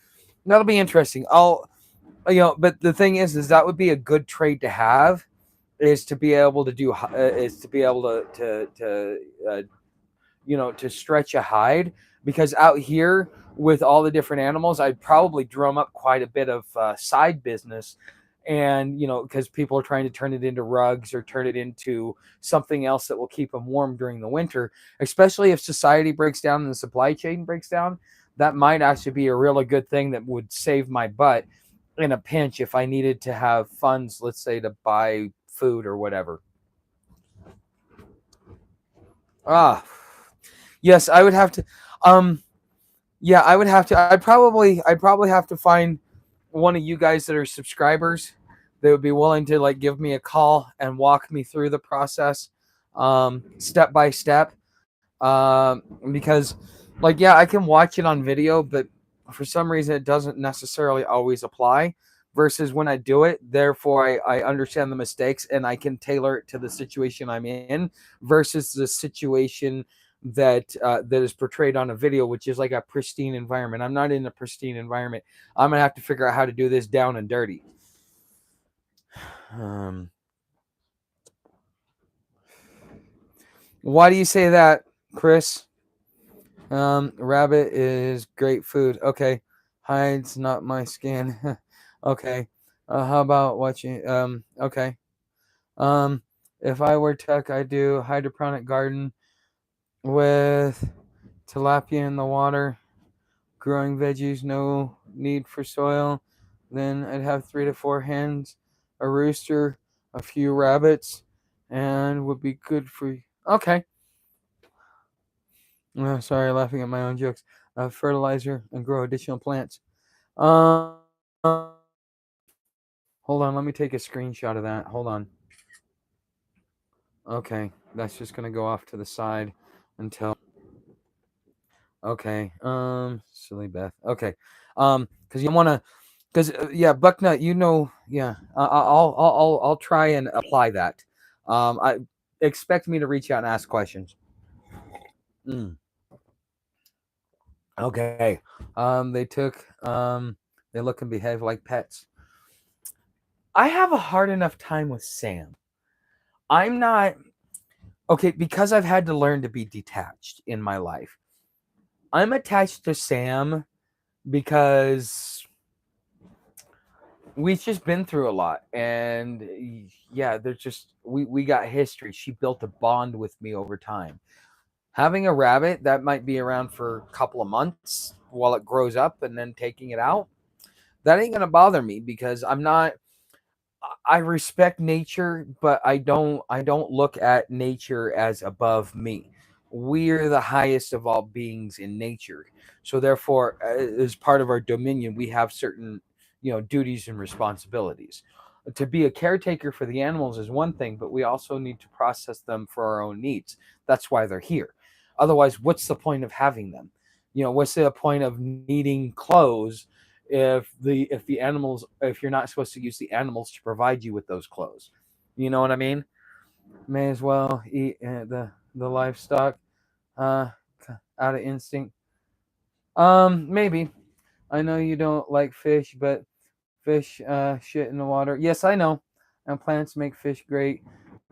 interesting. But the thing is that would be a good trade to have, is to be able to do is to be able to stretch a hide, because out here with all the different animals I'd probably drum up quite a bit of side business, and because people are trying to turn it into rugs or turn it into something else that will keep them warm during the winter, especially if society breaks down and the supply chain breaks down. That might actually be a really good thing that would save my butt in a pinch if I needed to have funds, let's say, to buy food or whatever. Ah, yes, I would have to. Yeah, I would have to. I'd probably have to find one of you guys that are subscribers that would be willing to like give me a call and walk me through the process, step by step. Because like, yeah, I can watch it on video, but for some reason it doesn't necessarily always apply. Versus when I do it, therefore I understand the mistakes and I can tailor it to the situation I'm in, versus the situation that is portrayed on a video, which is like a pristine environment. I'm not in a pristine environment. I'm gonna have to figure out how to do this down and dirty. Um, why do you say that, Chris? Rabbit is great food. Okay. Hides not my skin. Okay. How about watching? Okay. Um, if I were Tuck, I'd do hydroponic garden with tilapia in the water, growing veggies, no need for soil. Then I'd have 3 to 4 hens, a rooster, a few rabbits, and would be good for you. Okay. Sorry, laughing at my own jokes. Fertilizer and grow additional plants. Hold on, let me take a screenshot of that. Hold on. Okay, that's just gonna go off to the side until. Okay, silly Beth. Okay, because you want to, because yeah, Bucknut, yeah. I'll try and apply that. I expect me to reach out and ask questions. Mm. Okay. They look and behave like pets. I have a hard enough time with Sam. I'm not okay because I've had to learn to be detached in my life. I'm attached to Sam because we've just been through a lot, and yeah, there's just we got history. She built a bond with me over time. Having a rabbit that might be around for a couple of months while it grows up and then taking it out, that ain't gonna bother me because I'm not. I respect nature, but I don't look at nature as above me. We're the highest of all beings in nature. So therefore, as part of our dominion, we have certain, duties and responsibilities. To be a caretaker for the animals is one thing, but we also need to process them for our own needs. That's why they're here. Otherwise, what's the point of having them? What's the point of needing clothes if the animals, if you're not supposed to use the animals to provide you with those clothes? You know what I mean? May as well eat the livestock uh out of instinct. Maybe. I know you don't like fish, but fish shit in the water. Yes, I know. And plants make fish great.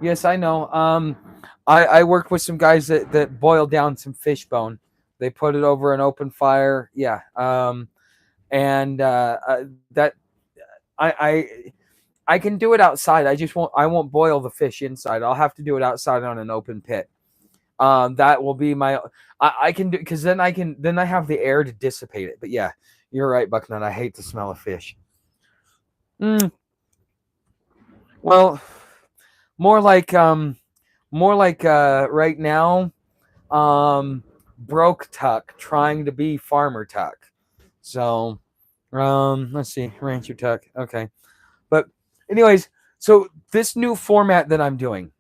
Yes, I know. I worked with some guys that boiled down some fish bone. They put it over an open fire. Yeah. And that I can do it outside. I won't boil the fish inside. I'll have to do it outside on an open pit. That will be my. I can do, because then I have the air to dissipate it. But yeah, you're right, Bucknut. I hate the smell of fish. Mm, well, more like right now, broke Tuck trying to be farmer Tuck. So let's see, Rancher Tuck. Okay, but anyways, So this new format that I'm doing,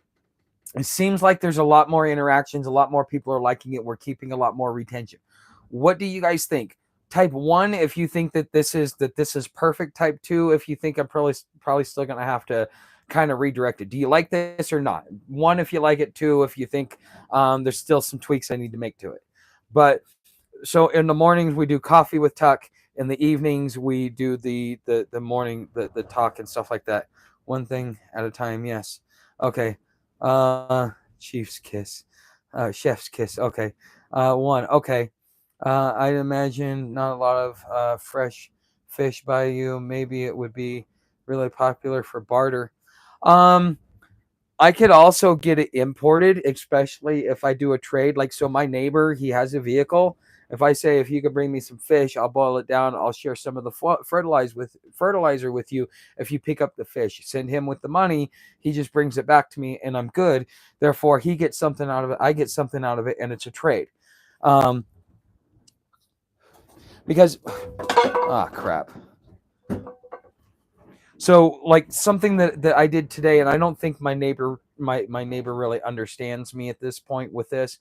it seems like there's a lot more interactions, a lot more people are liking it. We're keeping a lot more retention. What do you guys think? Type 1 if you think that this is perfect. Type 2 if you think I'm probably still going to have to kind of redirect it. Do you like this or not? 1 if you like it, 2 if you think there's still some tweaks I need to make to it. But so in the mornings we do coffee with Tuck. In the evenings we do the morning the talk and stuff like that. One thing at a time. Yes. Okay. Chief's kiss. Chef's kiss. Okay. 1. Okay. I'd imagine not a lot of fresh fish by you. Maybe it would be really popular for barter. Um, I could also get it imported, especially if I do a trade. Like, so my neighbor, he has a vehicle. If I say, if you could bring me some fish, I'll boil it down. I'll share some of the fertilizer with you. If you pick up the fish, send him with the money. He just brings it back to me, and I'm good. Therefore, he gets something out of it. I get something out of it, and it's a trade. Because, crap. So like something that I did today, and I don't think my neighbor really understands me at this point with this.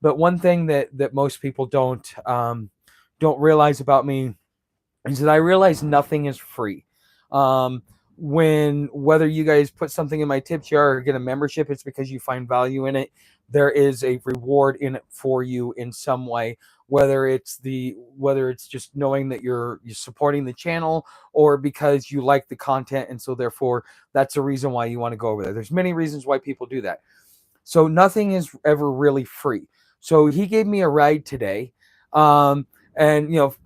But one thing that most people don't realize about me is that I realize nothing is free. Whether you guys put something in my tip jar or get a membership, it's because you find value in it. There is a reward in it for you in some way, whether it's just knowing that you're supporting the channel, or because you like the content, and so therefore that's a reason why you want to go over there. There's many reasons why people do that. So nothing is ever really free. So he gave me a ride today. And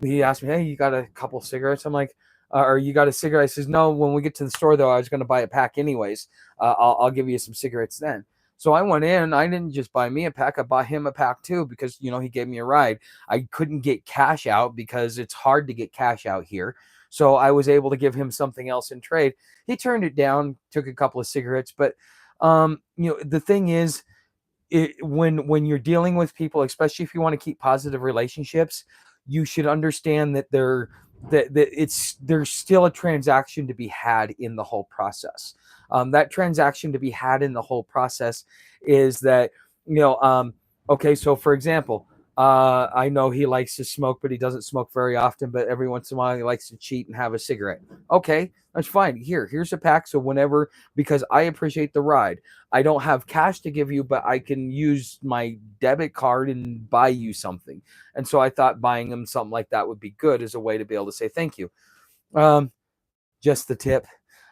he asked me, hey, you got a couple cigarettes? I'm like, or you got a cigarette? I says, no, when we get to the store though, I was going to buy a pack anyways. I'll give you some cigarettes then. So I went in. I didn't just buy me a pack. I bought him a pack too, because he gave me a ride. I couldn't get cash out because it's hard to get cash out here. So I was able to give him something else in trade. He turned it down, took a couple of cigarettes. But the thing is, when you're dealing with people, especially if you want to keep positive relationships, you should understand that there's still a transaction to be had in the whole process. That transaction to be had in the whole process is that, okay, so for example, I know he likes to smoke, but he doesn't smoke very often, but every once in a while he likes to cheat and have a cigarette. Okay, that's fine. Here's a pack. So whenever, because I appreciate the ride, I don't have cash to give you, but I can use my debit card and buy you something. And so I thought buying him something like that would be good as a way to be able to say thank you. Just the tip.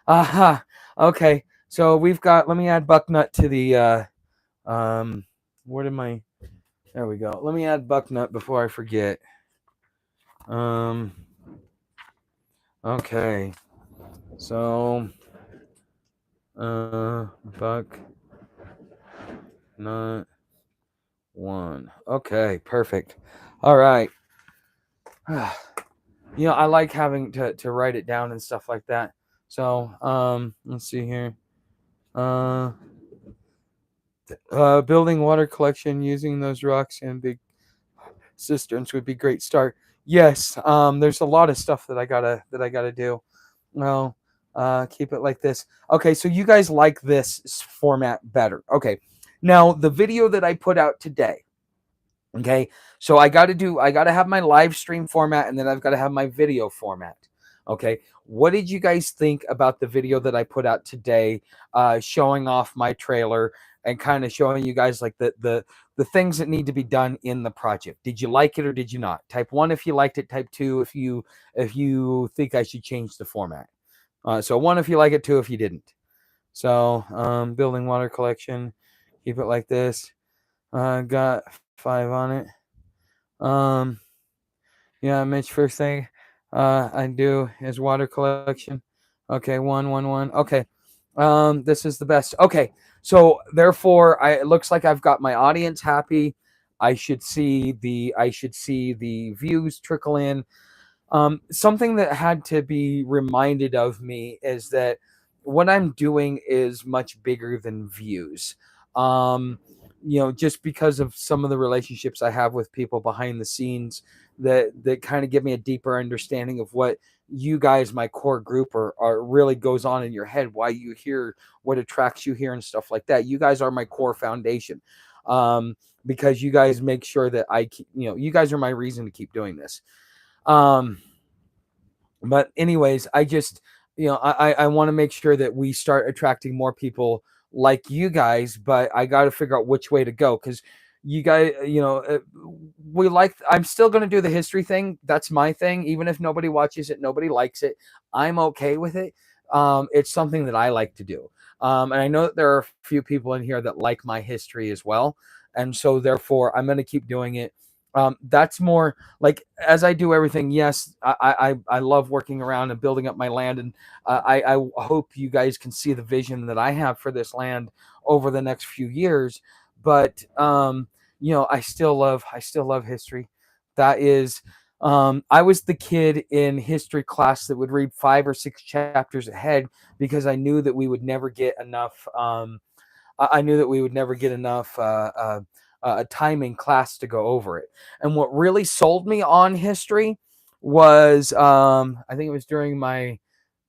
Okay. So we've got, let me add Bucknut to the, where did my, there we go. Let me add Bucknut before I forget. Okay. So, Bucknut 1. Okay, perfect. All right. I like having to write it down and stuff like that. So, let's see here. Building water collection using those rocks and big cisterns would be great start. Yes, there's a lot of stuff that I gotta do. Well, keep it like this. Okay, so you guys like this format better. Okay, now the video that I put out today. Okay, so I gotta have my live stream format, and then I've got to have my video format. Okay, what did you guys think about the video that I put out today, showing off my trailer and kind of showing you guys like the things that need to be done in the project? Did you like it or did you not? Type 1 if you liked it. Type 2 if you think I should change the format. So 1 if you like it, 2 if you didn't. So building water collection, keep it like this. Got 5 on it. Yeah, Mitch, first thing I do is water collection. Okay, 1, 1, 1. Okay. This is the best. Okay, so therefore it looks like I've got my audience happy. I should see the views trickle in. Something that had to be reminded of me is that what I'm doing is much bigger than views. just because of some of the relationships I have with people behind the scenes that kind of give me a deeper understanding of what you guys, my core group, are really goes on in your head, why you hear, what attracts you here and stuff like that. You guys are my core foundation. Because you guys make sure that I keep, you guys are my reason to keep doing this. But anyways, I just, I want to make sure that we start attracting more people like you guys, but I got to figure out which way to go, because you guys, I'm still going to do the history thing. That's my thing. Even if nobody watches it, nobody likes it, I'm okay with it. It's something that I like to do. And I know that there are a few people in here that like my history as well. And so therefore I'm going to keep doing it. That's more like, as I do everything, yes, I love working around and building up my land, and I hope you guys can see the vision that I have for this land over the next few years. But I still love history. That is, I was the kid in history class that would read 5 or 6 chapters ahead, because I knew that we would never get enough. I knew that we would never get enough time in class to go over it. And what really sold me on history was, I think it was during my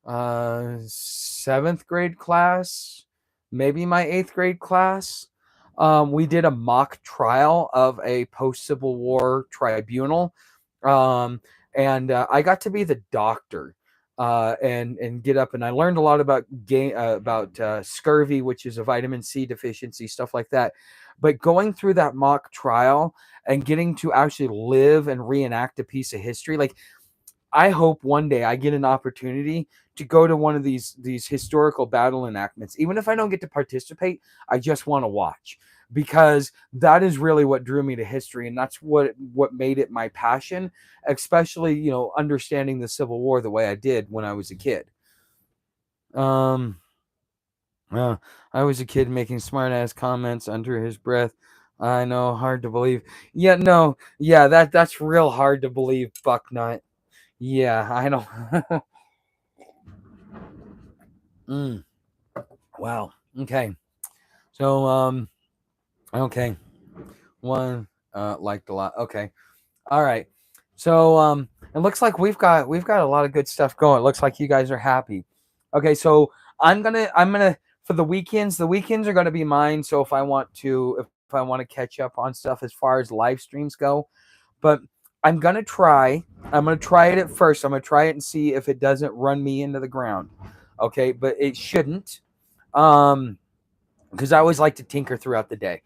7th grade class, maybe my 8th grade class. We did a mock trial of a post-Civil War tribunal. And I got to be the doctor. And get up, and I learned a lot about scurvy, which is a vitamin C deficiency, stuff like that. But going through that mock trial and getting to actually live and reenact a piece of history, like, I hope one day I get an opportunity to go to one of these historical battle enactments. Even if I don't get to participate, I just want to watch, because that is really what drew me to history, and that's what made it my passion, especially, understanding the Civil War the way I did when I was a kid. I was a kid making smart ass comments under his breath. I know, hard to believe. Yeah, no, yeah, that's real hard to believe, Bucknut. Yeah, I know. Wow. Okay. So, okay. One liked a lot. Okay. All right. So, it looks like we've got a lot of good stuff going. It looks like you guys are happy. Okay, so I'm gonna for the weekends are gonna be mine. So if I want to catch up on stuff as far as live streams go, but I'm gonna try it at first. I'm gonna try it and see if it doesn't run me into the ground. Okay, but it shouldn't. Because I always like to tinker throughout the day.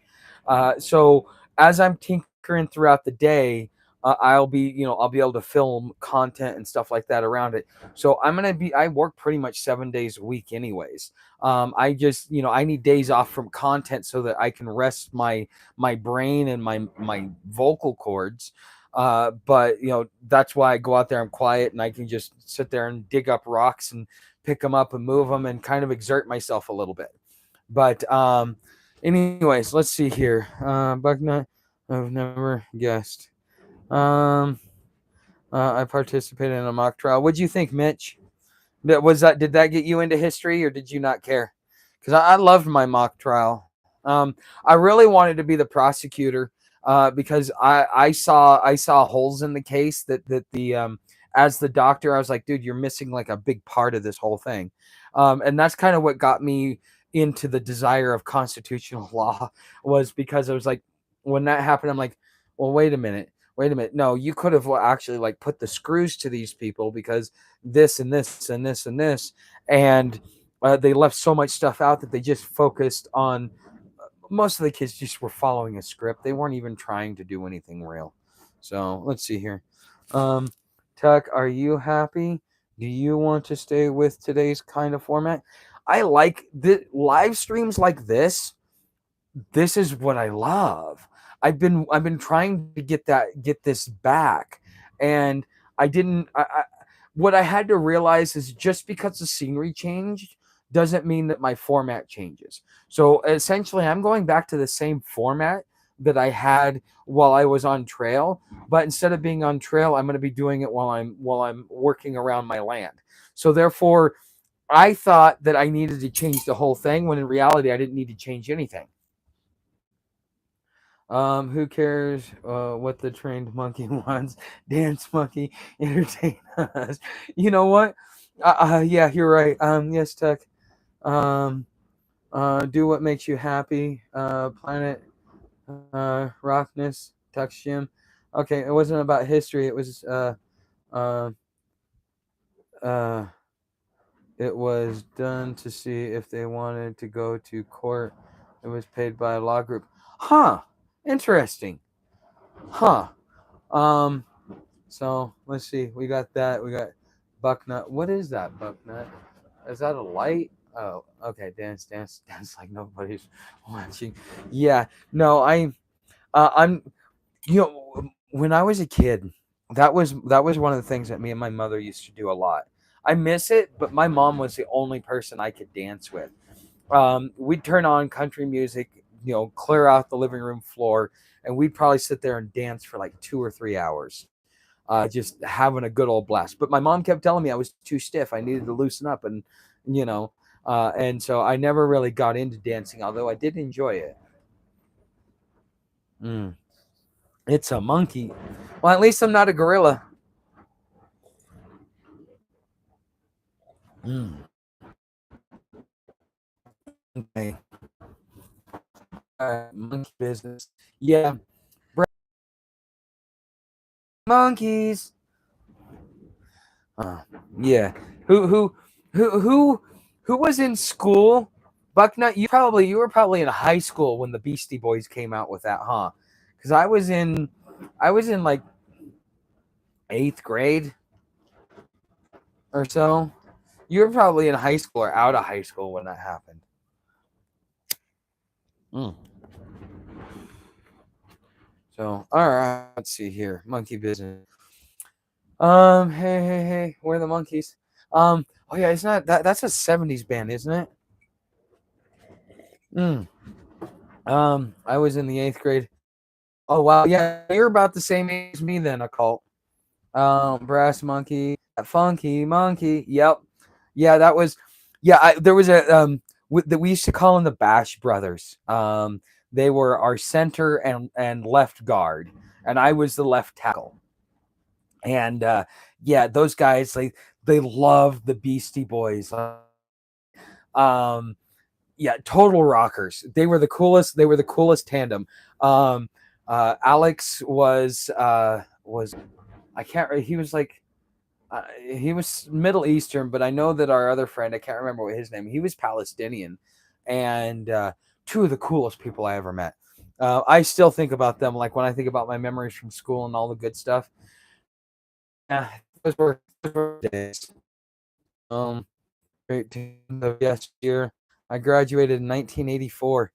So as I'm tinkering throughout the day, I'll be able to film content and stuff like that around it. So I work pretty much 7 days a week anyways. I just, I need days off from content so that I can rest my brain and my vocal cords. But that's why I go out there, I'm quiet, and I can just sit there and dig up rocks and pick them up and move them and kind of exert myself a little bit. But anyways, let's see here. Bucknut, I've never guessed. I participated in a mock trial. What'd you think, Mitch? Did that get you into history, or did you not care? Because I loved my mock trial. I really wanted to be the prosecutor, because I saw holes in the case that the as the doctor, I was like, dude, you're missing like a big part of this whole thing. And that's kind of what got me into the desire of constitutional law, was because I was like, when that happened, I'm like, well, wait a minute. No, you could have actually like put the screws to these people, because this and this and this and this, and they left so much stuff out that they just focused on. Most of the kids just were following a script. They weren't even trying to do anything real. So let's see here. Tuck, are you happy? Do you want to stay with today's kind of format? I like the live streams like this. This is what I love. I've been trying to get this back, and I didn't. What I had to realize is, just because the scenery changed doesn't mean that my format changes. So essentially, I'm going back to the same format that I had while I was on trail, but instead of being on trail, I'm going to be doing it while I'm working around my land. So therefore, I thought that I needed to change the whole thing, when in reality I didn't need to change anything. Who cares what the trained monkey wants? Dance monkey, entertain us. You know what? Yeah, you're right. Yes, Tuck. Um, do what makes you happy. Planet, Rockness, Tuck's Gym. Okay, it wasn't about history. Uh, uh, it was done to see if they wanted to go to court. It was paid by a law group. Huh. Interesting. Huh. Um. So let's see. We got that. We got Bucknut. What is that, Bucknut? Is that a light? Oh, okay. Dance, dance, dance like nobody's watching. Yeah. No, I'm. You know, when I was a kid, that was one of the things that me and my mother used to do a lot. I miss it, but my mom was the only person I could dance with. We'd turn on country music, clear out the living room floor, and we'd probably sit there and dance for like 2 or 3 hours, just having a good old blast. But my mom kept telling me I was too stiff. I needed to loosen up, you know, and so I never really got into dancing, although I did enjoy it. Mm. It's a monkey. Well, at least I'm not a gorilla. Mm. Okay. Monkey business. Yeah, monkeys. Uh, yeah. Who who who was in school? Bucknut, you were probably in high school when the Beastie Boys came out with that, huh? Because I was in like 8th grade or so. You were probably in high school or out of high school when that happened. Mm. So all right, let's see here. Monkey business. Hey, hey, hey, where are the monkeys? Oh yeah, it's not that's a '70s band, isn't it? Mm. I was in the 8th grade. Oh wow, yeah, you're about the same age as me then, Occult. Brass monkey, that funky monkey. Yep, yeah, that was. Yeah, there was a that we used to call them the Bash Brothers. They were our center and left guard, and I was the left tackle. And yeah, those guys they loved the Beastie Boys. Um, yeah, total rockers. They were the coolest. They were the coolest tandem. Um, Alex was I can't. He was like he was Middle Eastern, but I know that our other friend, I can't remember what his name. He was Palestinian, and two of the coolest people I ever met. I still think about them, like when I think about my memories from school and all the good stuff. Yeah, those were days. Um, Great tunes of yesteryear. I graduated in 1984.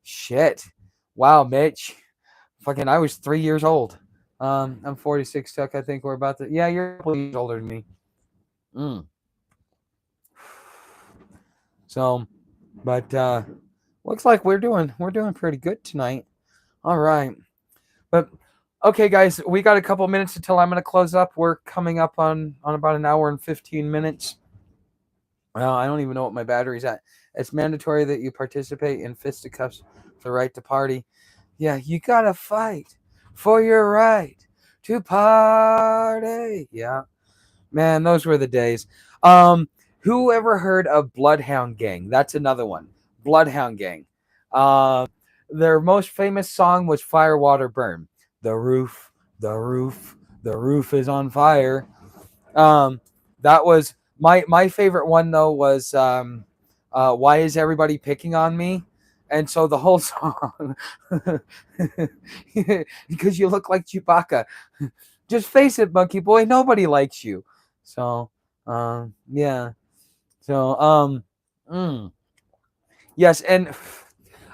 Shit. Wow, Mitch. Fucking, I was 3 years old. I'm 46, Chuck. I think we're about to. Yeah, you're a couple years older than me. Mm. So, but looks like we're doing pretty good tonight. All right, but okay, guys, we got a couple minutes until I'm gonna close up. We're coming up on about an hour and 15 minutes. Well, I don't even know what my battery's at. It's mandatory that you participate in fisticuffs for the right to party. Yeah, you gotta fight for your right to party. Yeah, man, those were the days. Who ever heard of Bloodhound Gang? That's another one. Bloodhound Gang. Their most famous song was Fire, Water, Burn. The roof, the roof, the roof is on fire. That was my favorite one though was why is everybody picking on me? And so the whole song, because you look like Chewbacca. Just face it, Monkey Boy. Nobody likes you. So, yeah. So, yes, and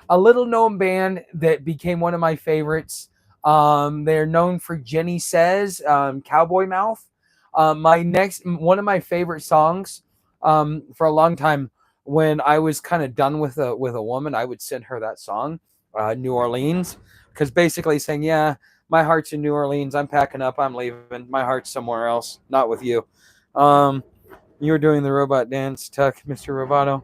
a little known band that became one of my favorites. They're known for Jenny Says, Cowboy Mouth. My next one of my favorite songs for a long time when I was kind of done with a woman, I would send her that song, New Orleans, because basically saying, yeah, my heart's in New Orleans. I'm packing up. I'm leaving. My heart's somewhere else, not with you. You were doing the robot dance, Tuck, Mr. Roboto.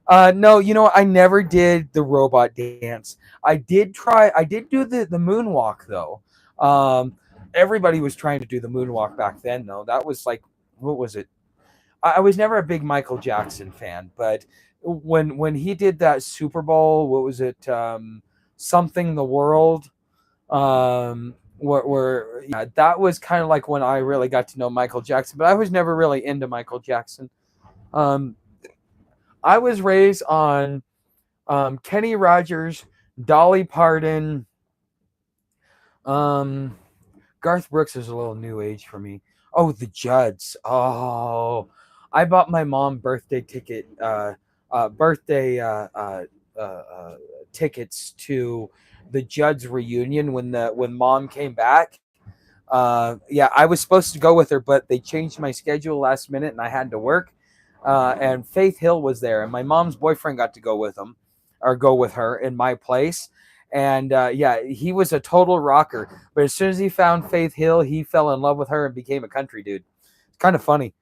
No, you know, I never did the robot dance. I did do the moonwalk though. Um, Everybody was trying to do the moonwalk back then though. That was like, what was it? I was never a big Michael Jackson fan, but when he did that Super Bowl, what was it? Something the world. Where yeah, that was kind of like when I really got to know Michael Jackson. But I was never really into Michael Jackson. Um, I was raised on Kenny Rogers, Dolly Parton. Um, Garth Brooks is a little new age for me. Oh, the Judds. Oh, I bought my mom birthday ticket, birthday tickets to the Judds reunion when mom came back. Yeah, I was supposed to go with her, but they changed my schedule last minute, and I had to work. And Faith Hill was there, and my mom's boyfriend got to go with him, or go with her in my place. And yeah, he was a total rocker. But as soon as he found Faith Hill, he fell in love with her and became a country dude. It's kind of funny.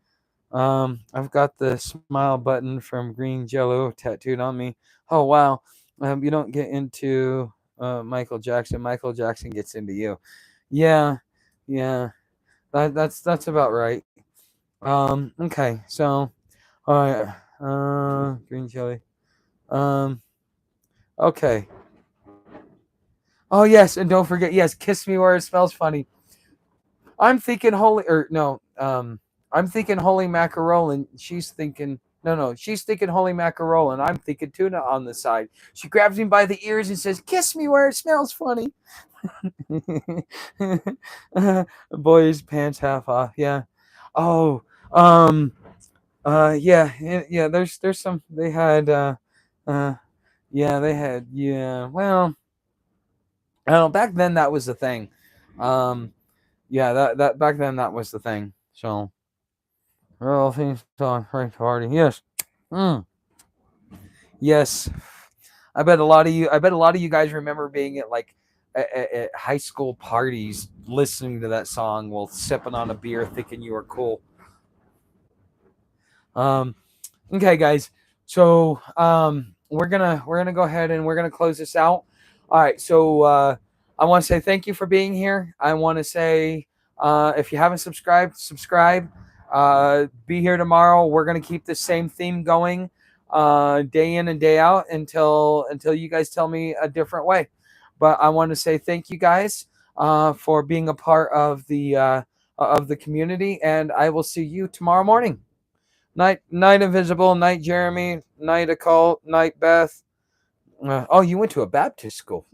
I've got the smile button from Green Jello tattooed on me. Oh wow. You don't get into Michael Jackson. Michael Jackson gets into you. Yeah, yeah. That's about right. Okay, so all right. Green chili. Um, okay. Oh yes, and don't forget, yes, kiss me where it smells funny. I'm thinking holy or no, I'm thinking holy mackerel, and she's thinking no, she's thinking holy mackerel, and I'm thinking tuna on the side. She grabs me by the ears and says, "Kiss me where it smells funny." Boys pants half off. Yeah. Oh, um, yeah. There's some. They had. Uh, yeah, they had. Yeah. Well, I don't know. Back then, that was the thing. Um, yeah, that back then that was the thing. So, all things on right party. Yes. Mm, yes. I bet a lot of you guys remember being at like at high school parties listening to that song while sipping on a beer, thinking you were cool. Um, okay, guys. So we're gonna go ahead and we're gonna close this out. All right. So I want to say thank you for being here. I want to say if you haven't subscribed, subscribe. Be here tomorrow. We're gonna keep the same theme going day in and day out until you guys tell me a different way. But I want to say thank you guys for being a part of the community, and I will see you tomorrow morning. Night Invisible, Night Jeremy, Night Occult, Night Beth. Oh, you went to a Baptist school.